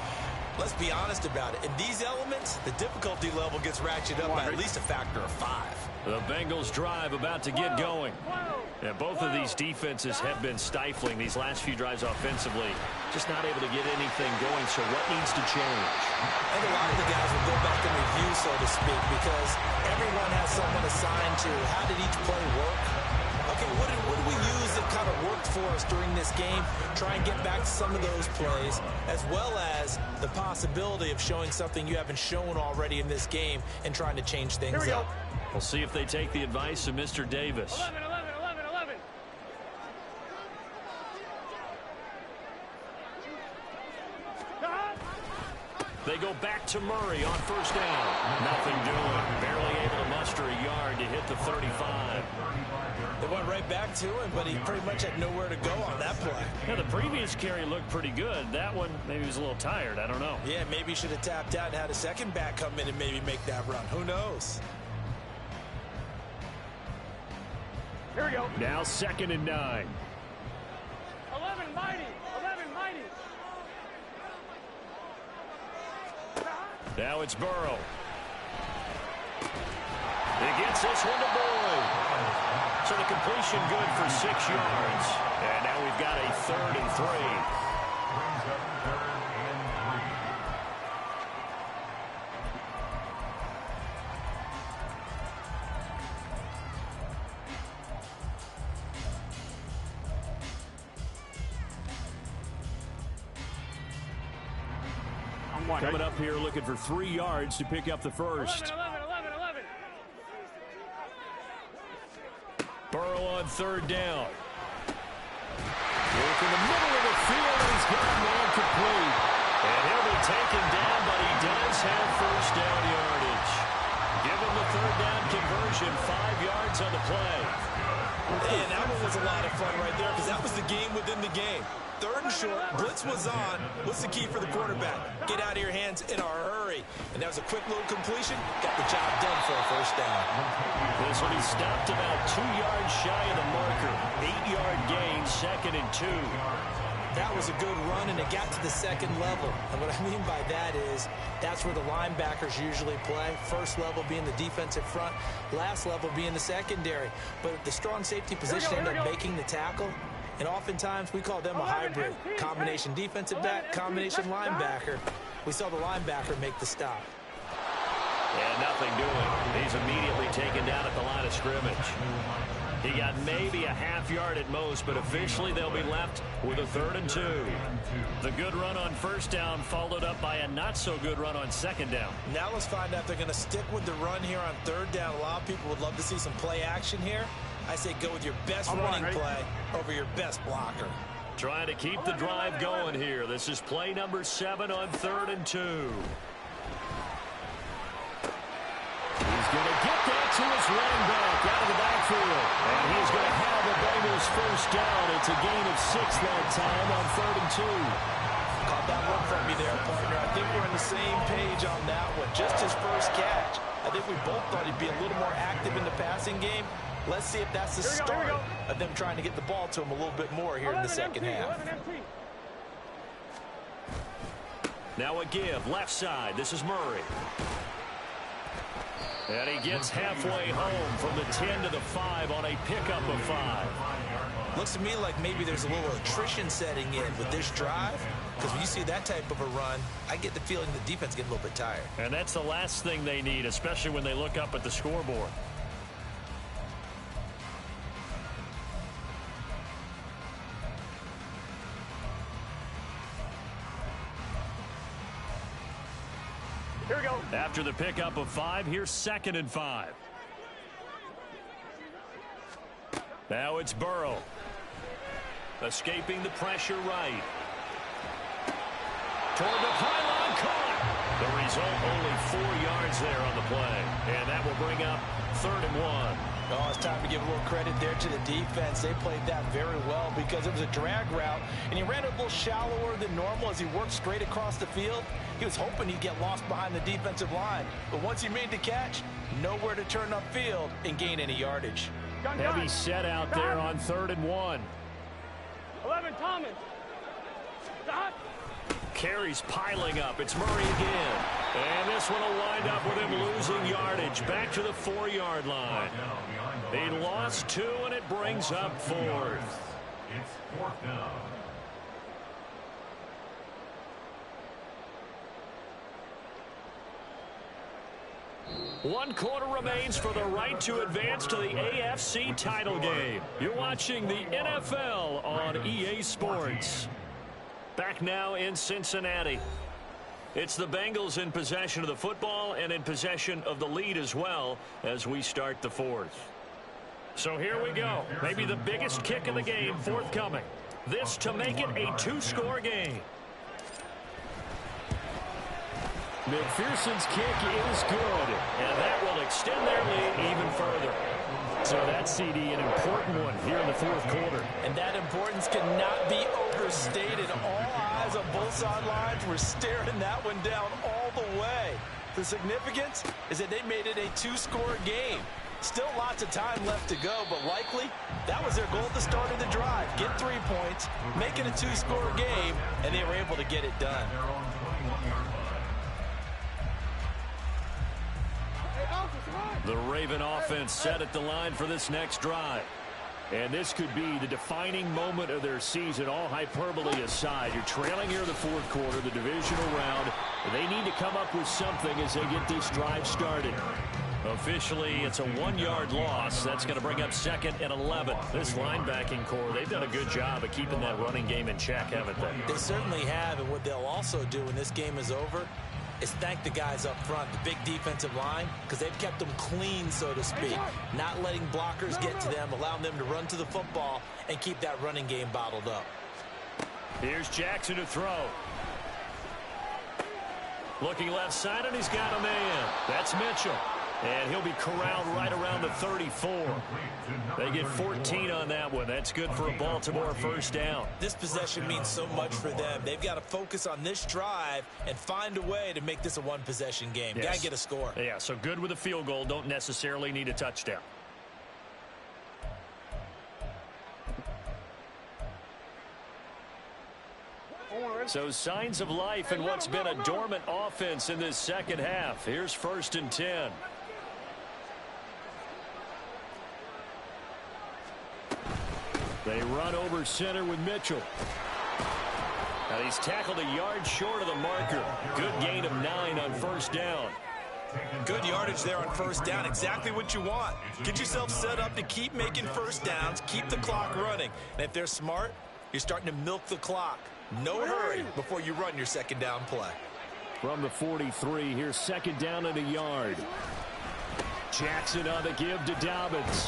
let's be honest about it. In these elements, the difficulty level gets ratcheted up by at least a factor of 5. The Bengals drive about to get going. Yeah, both of these defenses have been stifling these last few drives offensively. Just not able to get anything going, so what needs to change? I think a lot of the guys will go back and review, so to speak, because everyone has someone assigned to how did each play work. Okay, what did we use that kind of worked for us during this game? Try and get back to some of those plays, as well as the possibility of showing something you haven't shown already in this game and trying to change things up. We'll see if they take the advice of Mr. Davis. 11. They go back to Murray on 1st down. Nothing doing. Barely able to muster a yard to hit the 35. They went right back to him, but he pretty much had nowhere to go on that play. Yeah, the previous carry looked pretty good. That one, maybe he was a little tired. I don't know. Yeah, maybe he should have tapped out and had a second back come in and maybe make that run. Who knows? Here we go. Now 2nd and 9. 11 mighty. Now it's Burrow. He gets this one to Boyd. So the completion good for 6 yards. And now we've got a 3rd and 3. Brings up 3rd and 3. Coming up here looking for 3 yards to pick up the first. 11. Burrow on 3rd down. Work in the middle of the field, and he's got him all complete. And he'll be taken down, but he does have first down yardage. Give him the third down conversion, 5 yards on the play. And that one was a lot of fun right there because that was the game within the game. Third and short, blitz was on. What's the key for the quarterback? Get out of your hands in a hurry. And that was a quick little completion. Got the job done for a first down. This one he stopped about 2 yards shy of the marker. 8-yard gain, 2nd and 2. That was a good run, and it got to the second level. And what I mean by that is that's where the linebackers usually play. First level being the defensive front, last level being the secondary. But the strong safety position ended up making the tackle. And oftentimes we call them a hybrid. Combination defensive back, combination linebacker. We saw the linebacker make the stop. And nothing doing. He's immediately taken down at the line of scrimmage. He got maybe a half yard at most, but officially they'll be left with a 3rd and 2. The good run on first down followed up by a not-so-good run on second down. Now let's find out if they're going to stick with the run here on third down. A lot of people would love to see some play action here. I say go with your best running play over your best blocker. Trying to keep the drive going here. This is play number 7 on 3rd and 2. He's going to get that to his running back out of the backfield. And he's going to have the Bengals first down. It's a gain of 6 that time on 3rd and 2. Caught that one from me there, partner. I think we're on the same page on that one. Just his first catch. I think we both thought he'd be a little more active in the passing game. Let's see if that's the start of them trying to get the ball to him a little bit more here in the second half. Now a give, left side. This is Murray. And he gets halfway home from the 10 to the 5 on a pickup of 5. Looks to me like maybe there's a little attrition setting in with this drive. Because when you see that type of a run, I get the feeling the defense gets a little bit tired. And that's the last thing they need, especially when they look up at the scoreboard. Here we go. After the pickup of 5, here's 2nd and 5. Now it's Burrow. Escaping the pressure right. Toward the pylon, caught. The result, only 4 yards there on the play. And that will bring up 3rd and 1. Oh, it's time to give a little credit there to the defense. They played that very well because it was a drag route, and he ran it a little shallower than normal as he worked straight across the field. He was hoping he'd get lost behind the defensive line, but once he made the catch, nowhere to turn upfield and gain any yardage. Heavy set out there on 3rd and 1. 11, Thomas. Stop. Carries piling up. It's Murray again. And this one will wind up with him losing yardage back to the 4-yard line. He lost 2, and it brings up 4th. It's 4th down. One quarter remains for the right to advance to the AFC title game. You're watching the NFL on EA Sports. Back now in Cincinnati. It's the Bengals in possession of the football and in possession of the lead as well as we start the 4th. So here we go. Maybe the biggest kick of the game forthcoming. This to make it a 2-score game. McPherson's kick is good, and that will extend their lead even further. So that's, CD, an important one here in the 4th quarter. And that importance cannot be overstated. All eyes on both sidelines were staring that one down all the way. The significance is that they made it a 2-score game. Still lots of time left to go, but likely that was their goal at the start of the drive. Get 3 points, make it a 2-score game, and they were able to get it done. The Raven offense set at the line for this next drive. And this could be the defining moment of their season, all hyperbole aside. You're trailing here in the 4th quarter, the divisional round. They need to come up with something as they get this drive started. Officially, it's a 1-yard loss. That's going to bring up 2nd and 11. This linebacking core, they've done a good job of keeping that running game in check, haven't they? They certainly have, and what they'll also do when this game is over is thank the guys up front, the big defensive line, because they've kept them clean, so to speak. Not letting blockers get to them, allowing them to run to the football and keep that running game bottled up. Here's Jackson to throw. Looking left side, and he's got a man. That's Mitchell. And he'll be corralled right around the 34. They get 14 on that one. That's good for a Baltimore first down. This possession means so much for them. They've got to focus on this drive and find a way to make this a one-possession game. Yes. Got to get a score. Yeah, so good with a field goal. Don't necessarily need a touchdown. So signs of life in what's been a dormant offense in this second half. Here's 1st and 10. They run over center with Mitchell. And he's tackled a yard short of the marker. Good gain of 9 on first down. Good yardage there on first down. Exactly what you want. Get yourself set up to keep making first downs, keep the clock running. And if they're smart, you're starting to milk the clock. No hurry before you run your second down play. From the 43, here's 2nd down and a yard. Jackson on the give to Dobbins.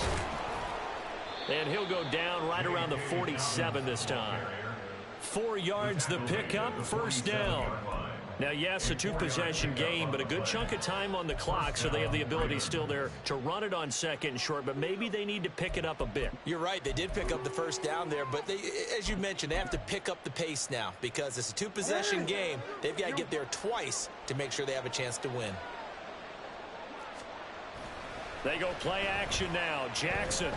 And he'll go down right around the 47 this time. 4 yards the pickup, first down. Now, yes, a 2-possession game, but a good chunk of time on the clock, so they have the ability still there to run it on 2nd and short, but maybe they need to pick it up a bit. You're right. They did pick up the first down there, but they, as you mentioned, they have to pick up the pace now because it's a 2-possession game. They've got to get there twice to make sure they have a chance to win. They go play action now. Jackson.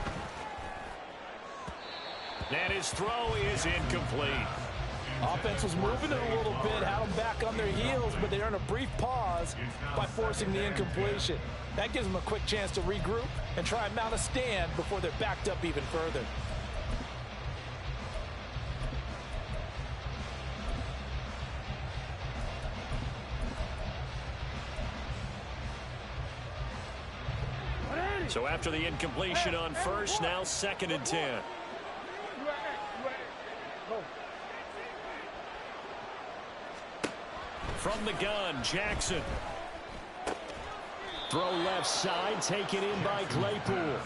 And his throw is incomplete. Offense was moving it a little bit, had them back on their heels, but they earned a brief pause by forcing the incompletion. That gives them a quick chance to regroup and try and mount a stand before they're backed up even further. So after the incompletion on first, now 2nd and 10. From the gun, Jackson. Throw left side, taken in by Claypool.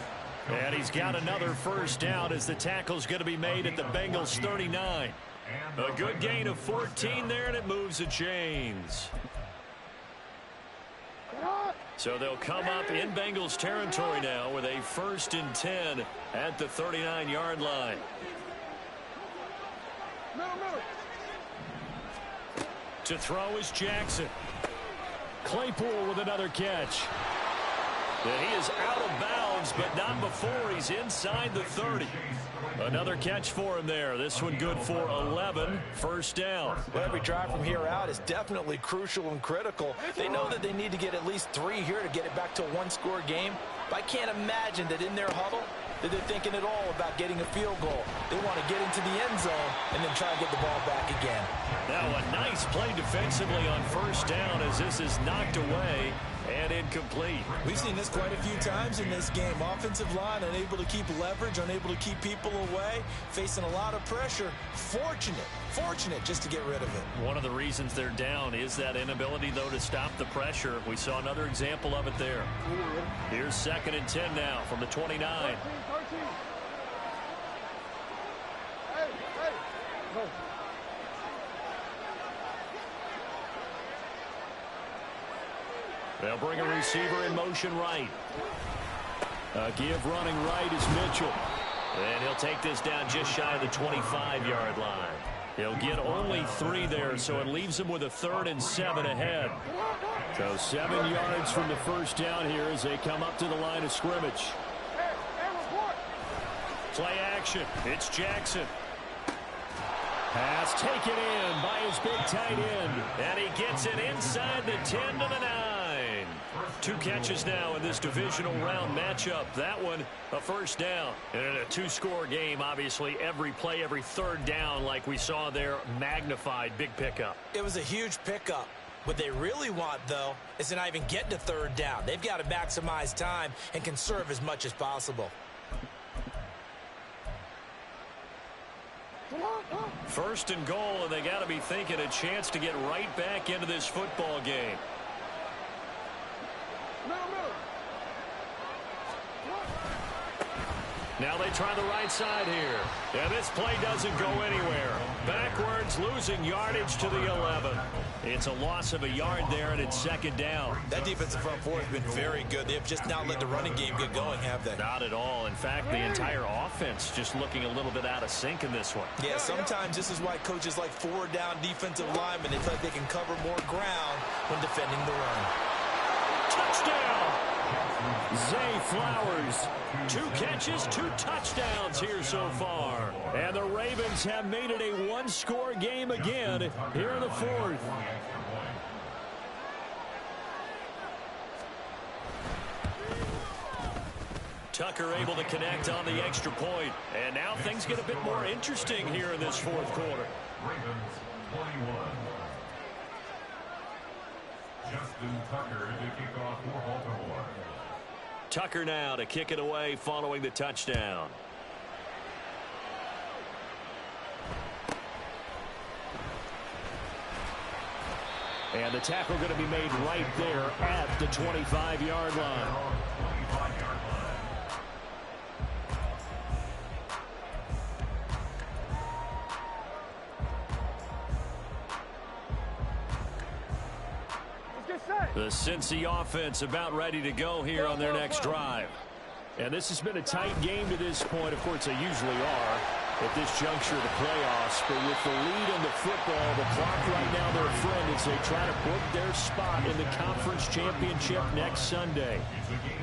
And he's got another first down as the tackle's going to be made at the Bengals 39. A good gain of 14 there, and it moves the chains. So they'll come up in Bengals territory now with a 1st and 10 at the 39-yard line. To throw is Jackson. Claypool with another catch. And he is out of bounds, but not before he's inside the 30. Another catch for him there. This one good for 11. First down. Well, every drive from here out is definitely crucial and critical. They know that they need to get at least 3 here to get it back to a 1-score game. But I can't imagine that in their huddle that they're thinking at all about getting a field goal. They want to get into the end zone and then try and get the ball back again. Now a nice play defensively on first down as this is knocked away and incomplete. We've seen this quite a few times in this game. Offensive line unable to keep leverage, unable to keep people away, facing a lot of pressure. Fortunate just to get rid of it. One of the reasons they're down is that inability, though, to stop the pressure. We saw another example of it there. Here's 2nd and 10 now from the 29. They'll bring a receiver in motion right. A give running right is Mitchell. And he'll take this down just shy of the 25-yard line. He'll get only 3 there, so it leaves him with a 3rd and 7 ahead. So 7 yards from the first down here as they come up to the line of scrimmage. Play action. It's Jackson. Pass taken in by his big tight end. And he gets it inside the 10 to the 9. 2 catches now in this divisional round matchup. That one, a first down. And in a 2-score game, obviously, every play, every 3rd down, like we saw there, magnified. Big pickup. It was a huge pickup. What they really want, though, is to not even get to 3rd down. They've got to maximize time and conserve as much as possible. 1st and goal, and they got to be thinking a chance to get right back into this football game. Now they try the right side here. And this play doesn't go anywhere. Backwards, losing yardage to the 11. It's a loss of a yard there, and it's second down. That defensive front four has been very good. They've just not let the running game get going, have they? Not at all. In fact, the entire offense just looking a little bit out of sync in this one. Yeah, sometimes this is why coaches like forward-down defensive linemen. They feel like they can cover more ground when defending the run. Touchdown! Zay Flowers, 2 catches, 2 touchdowns here so far. And the Ravens have made it a one-score game again here in the fourth. Tucker able to connect on the extra point. And now things get a bit more interesting here in this fourth quarter. Ravens 21. Justin Tucker to kick off for Baltimore. Tucker now to kick it away following the touchdown. And the tackle going to be made right there at the 25-yard line. The Cincy offense about ready to go here on their next drive. And this has been a tight game to this point. Of course, they usually are at this juncture of the playoffs. But with the lead in the football, the clock right now their friend as they try to book their spot in the conference championship next Sunday.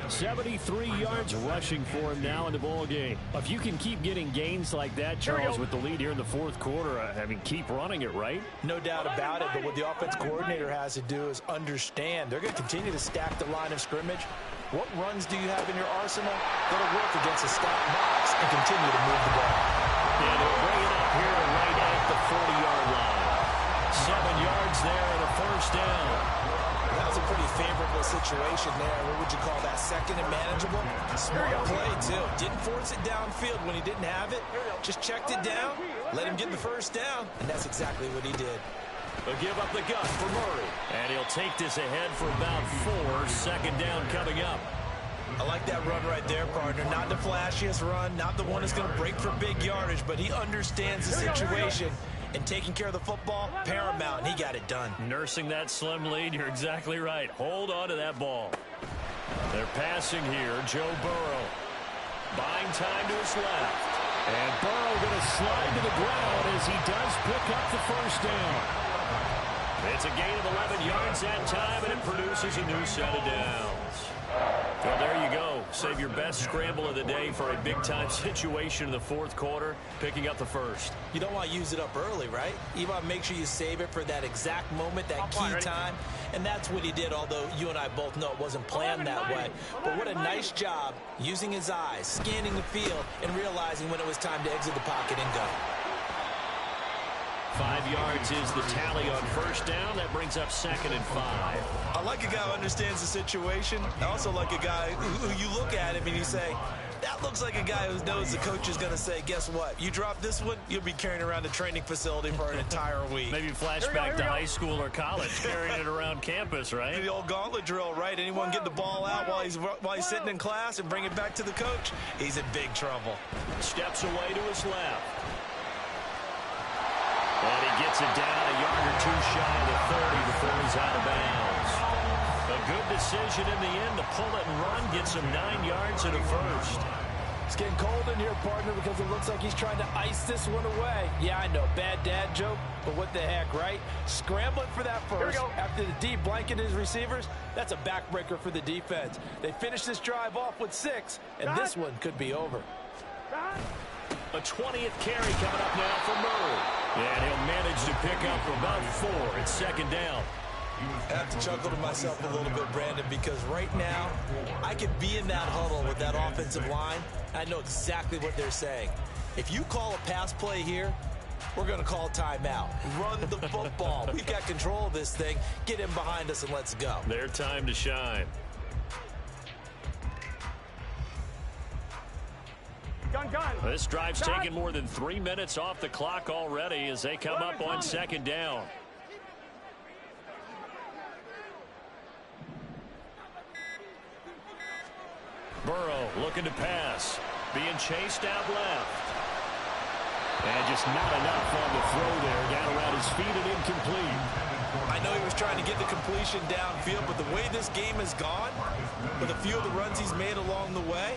73 yards rushing for him now in the ball game. If you can keep getting gains like that, Charles, with the lead here in the fourth quarter, I mean, keep running it, right? No doubt about it, but what the offense coordinator has to do is understand they're going to continue to stack the line of scrimmage. What runs do you have in your arsenal that'll work against a stacked box and continue to move the ball? And he'll bring it up here to right at the 40-yard line. 7 yards there and a first down. That was a pretty favorable situation there. What would you call that? Second and manageable? Smart play, too. Didn't force it downfield when he didn't have it. Just checked it down, let him get the first down, and that's exactly what he did. They'll give up the gut for Murray. And he'll take this ahead for about 4. Second down coming up. I like that run right there, partner. Not the flashiest run, not the one that's going to break for big yardage, but he understands the situation. And taking care of the football, paramount, and he got it done. Nursing that slim lead, you're exactly right. Hold on to that ball. They're passing here. Joe Burrow buying time to his left. And Burrow going to slide to the ground as he does pick up the first down. It's a gain of 11 yards that time, and it produces a new set of downs. Well, there you go. Save your best scramble of the day for a big-time situation in the fourth quarter, picking up the first. You don't want to use it up early, right? You want to make sure you save it for that exact moment, that key time. And that's what he did, although you and I both know it wasn't planned that way. But what a nice job using his eyes, scanning the field, and realizing when it was time to exit the pocket and go. 5 yards is the tally on first down. That brings up 2nd and 5. I like a guy who understands the situation. I also like a guy who you look at him and you say, that looks like a guy who knows the coach is going to say, guess what? You drop this one, you'll be carrying around the training facility for an entire week. Maybe flashback to high school or college, carrying it around campus, right? The old gauntlet drill, right? Anyone get the ball out while he's sitting in class and bring it back to the coach? He's in big trouble. Steps away to his left. And he gets it down a yard or 2 shy of the 30 before he's out of bounds. A good decision in the end to pull it and run, gets him 9 yards and a first. It's getting cold in here, partner, because it looks like he's trying to ice this one away. Yeah, I know, bad dad joke, but what the heck, right? Scrambling for that first after the D blanketed his receivers, that's a backbreaker for the defense. They finish this drive off with 6, and this one could be over. A 20th carry coming up now for Murray. And he'll manage to pick up about 4. It's 2nd down. I have to chuckle to myself a little bit, Brandon, because right now I could be in that huddle with that offensive line. I know exactly what they're saying. If you call a pass play here, we're going to call timeout. Run the football. We've got control of this thing. Get in behind us and let's go. Their time to shine. This drive's taken more than 3 minutes off the clock already as they come up on 2nd down. Burrow looking to pass. being chased out left. And just not enough on the throw there. Down around his feet and incomplete. I know he was trying to get the completion downfield, but the way this game has gone, with a few of the runs he's made along the way,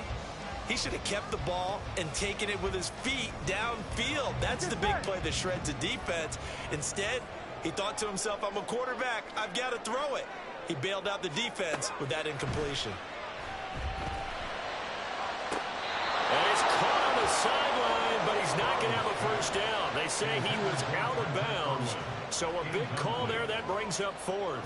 he should have kept the ball and taken it with his feet downfield. That's the big play that shreds a defense. Instead, he thought to himself, I'm a quarterback. I've got to throw it. He bailed out the defense with that incompletion. And he's caught on the sideline, but he's not going to have a first down. They say he was out of bounds. So a big call there. That brings up fourth.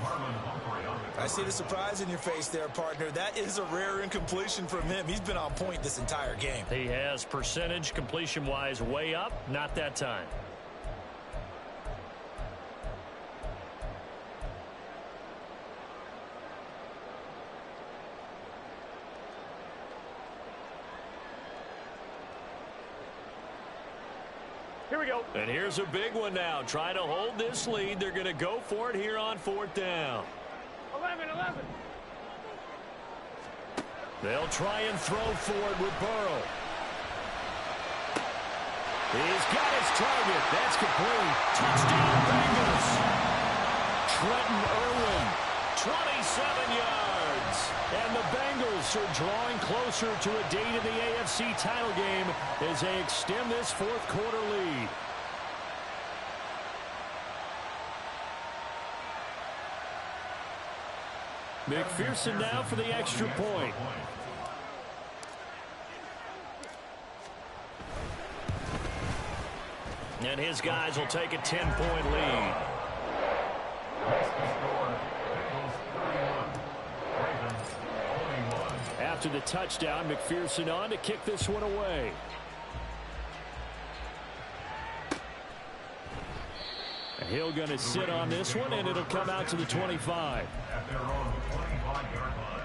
I see the surprise in your face there, partner. That is a rare incompletion from him. He's been on point this entire game. He has percentage completion-wise way up. Not that time. Here we go. And here's a big one now. Trying to hold this lead. They're going to go for it here on fourth down. 11. They'll try and throw for it with Burrow. He's got his target. That's complete. Touchdown, Bengals. Trenton Irwin, 27 yards. And the Bengals are drawing closer to a date in the AFC title game as they extend this fourth quarter lead. McPherson now for the extra point. And his guys will take a 10-point lead. After the touchdown, McPherson on to kick this one away. Hill going to sit on this one, and it'll come out to the 25. At their own 25-yard line.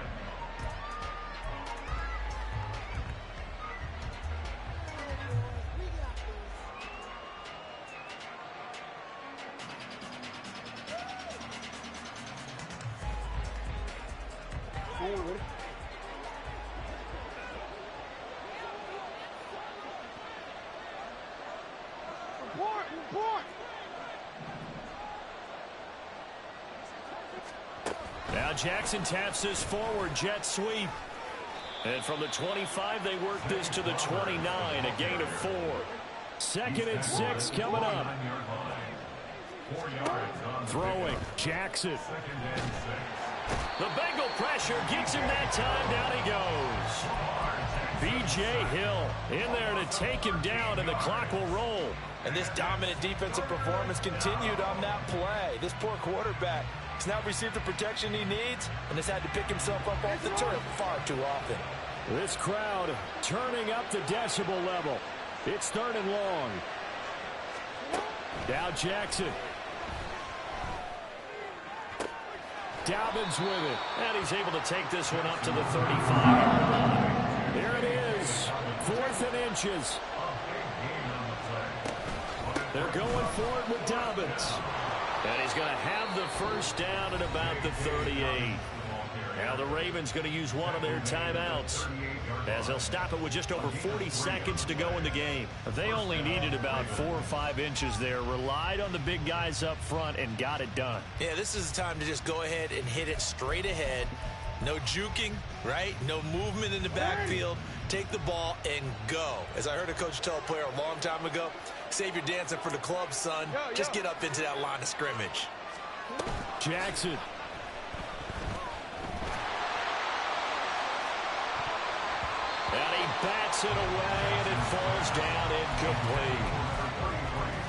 Report! Now Jackson taps this forward, jet sweep. And from the 25, they work this to the 29, a gain of 4. 2nd and 6 coming up. Throwing, Jackson. The Bengal pressure gets him that time. Down he goes. B.J. Hill in there to take him down, and the clock will roll. And this dominant defensive performance continued on that play. This poor quarterback has now received the protection he needs and has had to pick himself up off the turf far too often. This crowd turning up the decibel level. It's 3rd and long. Now Jackson. Dobbins with it. And he's able to take this one up to the 35-yard line. There it is. 4th and inches. They're going for it with Dobbins. And he's going to have the first down at about the 38. Now the Ravens going to use one of their timeouts as they'll stop it with just over 40 seconds to go in the game. They only needed about 4 or 5 inches there, relied on the big guys up front, and got it done. Yeah, this is the time to just go ahead and hit it straight ahead. No juking, right? No movement in the backfield. Take the ball and go. As I heard a coach tell a player a long time ago, save your dancing for the club, son. Just get up into that line of scrimmage. Jackson. And he bats it away, and it falls down incomplete.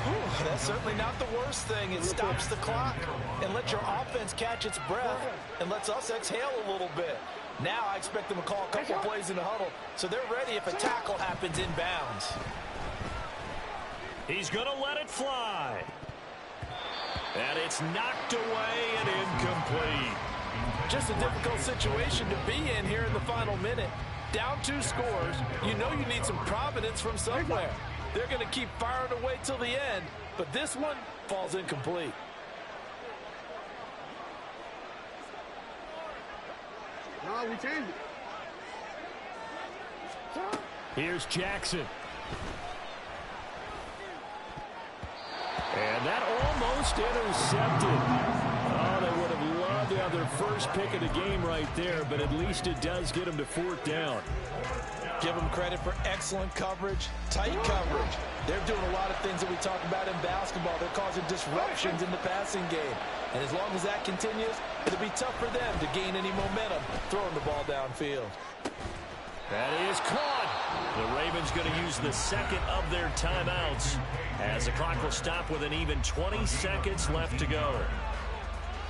Whew, that's certainly not the worst thing. It stops the clock and lets your offense catch its breath and lets us exhale a little bit. Now I expect them to call a couple plays in the huddle so they're ready if a tackle happens inbounds. He's going to let it fly. And it's knocked away and incomplete. Just a difficult situation to be in here in the final minute. Down 2 scores, you know you need some providence from somewhere. They're going to keep firing away till the end, but this one falls incomplete. No, we changed it. Here's Jackson. And that almost intercepted. Oh, they would have loved to have their first pick of the game right there, but at least it does get them to 4th down. Give them credit for excellent coverage, tight coverage. They're doing a lot of things that we talk about in basketball. They're causing disruptions in the passing game. And as long as that continues, it'll be tough for them to gain any momentum throwing the ball downfield. That is caught. The Ravens going to use the second of their timeouts as the clock will stop with an even 20 seconds left to go.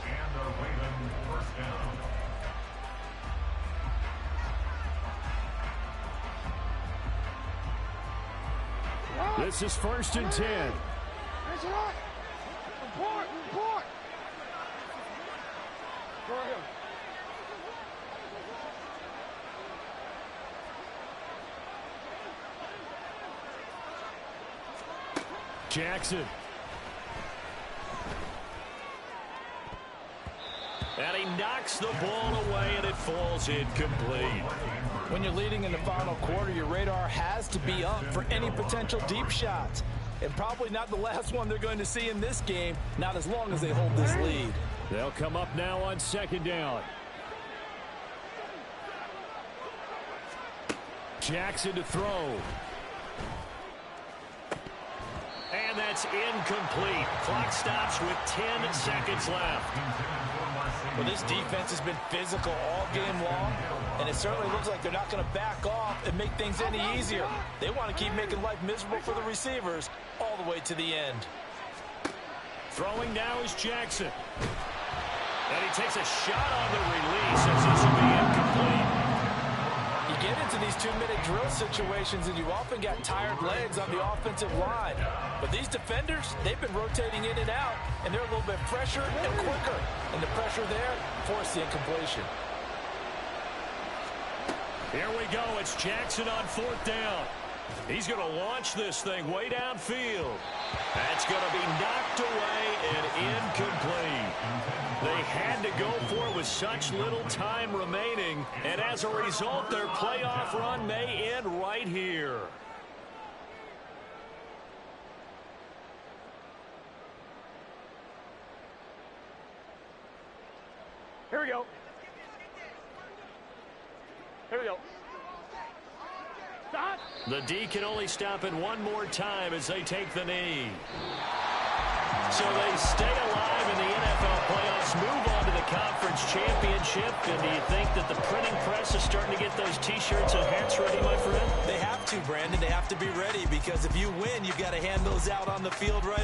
And the Ravens first down. This is 1st and 10. Report. Go ahead. Jackson. And he knocks the ball away, and it falls incomplete. When you're leading in the final quarter, your radar has to be up for any potential deep shots. And probably not the last one they're going to see in this game, not as long as they hold this lead. They'll come up now on 2nd down. Jackson to throw. And that's incomplete. Clock stops with 10 seconds left. Well, this defense has been physical all game long, and it certainly looks like they're not going to back off and make things any easier. They want to keep making life miserable for the receivers all the way to the end. Throwing now is Jackson. And he takes a shot on the release as this will be incomplete. You get into these 2-minute drill situations, and you often got tired legs on the offensive line. But these defenders, they've been rotating in and out, and they're a little bit fresher and quicker. And the pressure there forced the incompletion. Here we go. It's Jackson on 4th down. He's going to launch this thing way downfield. That's going to be knocked away and incomplete. They had to go for it with such little time remaining, and as a result, their playoff run may end right here. Here we go. Here we go. Stop. The D can only stop it one more time as they take the knee. So they stay alive in the NFL playoffs, move on to the conference championship. And do you think that the printing press is starting to get those T-shirts and hats ready, my friend? They have to, Brandon. They have to be ready, because if you win, you've got to hand those out on the field right away.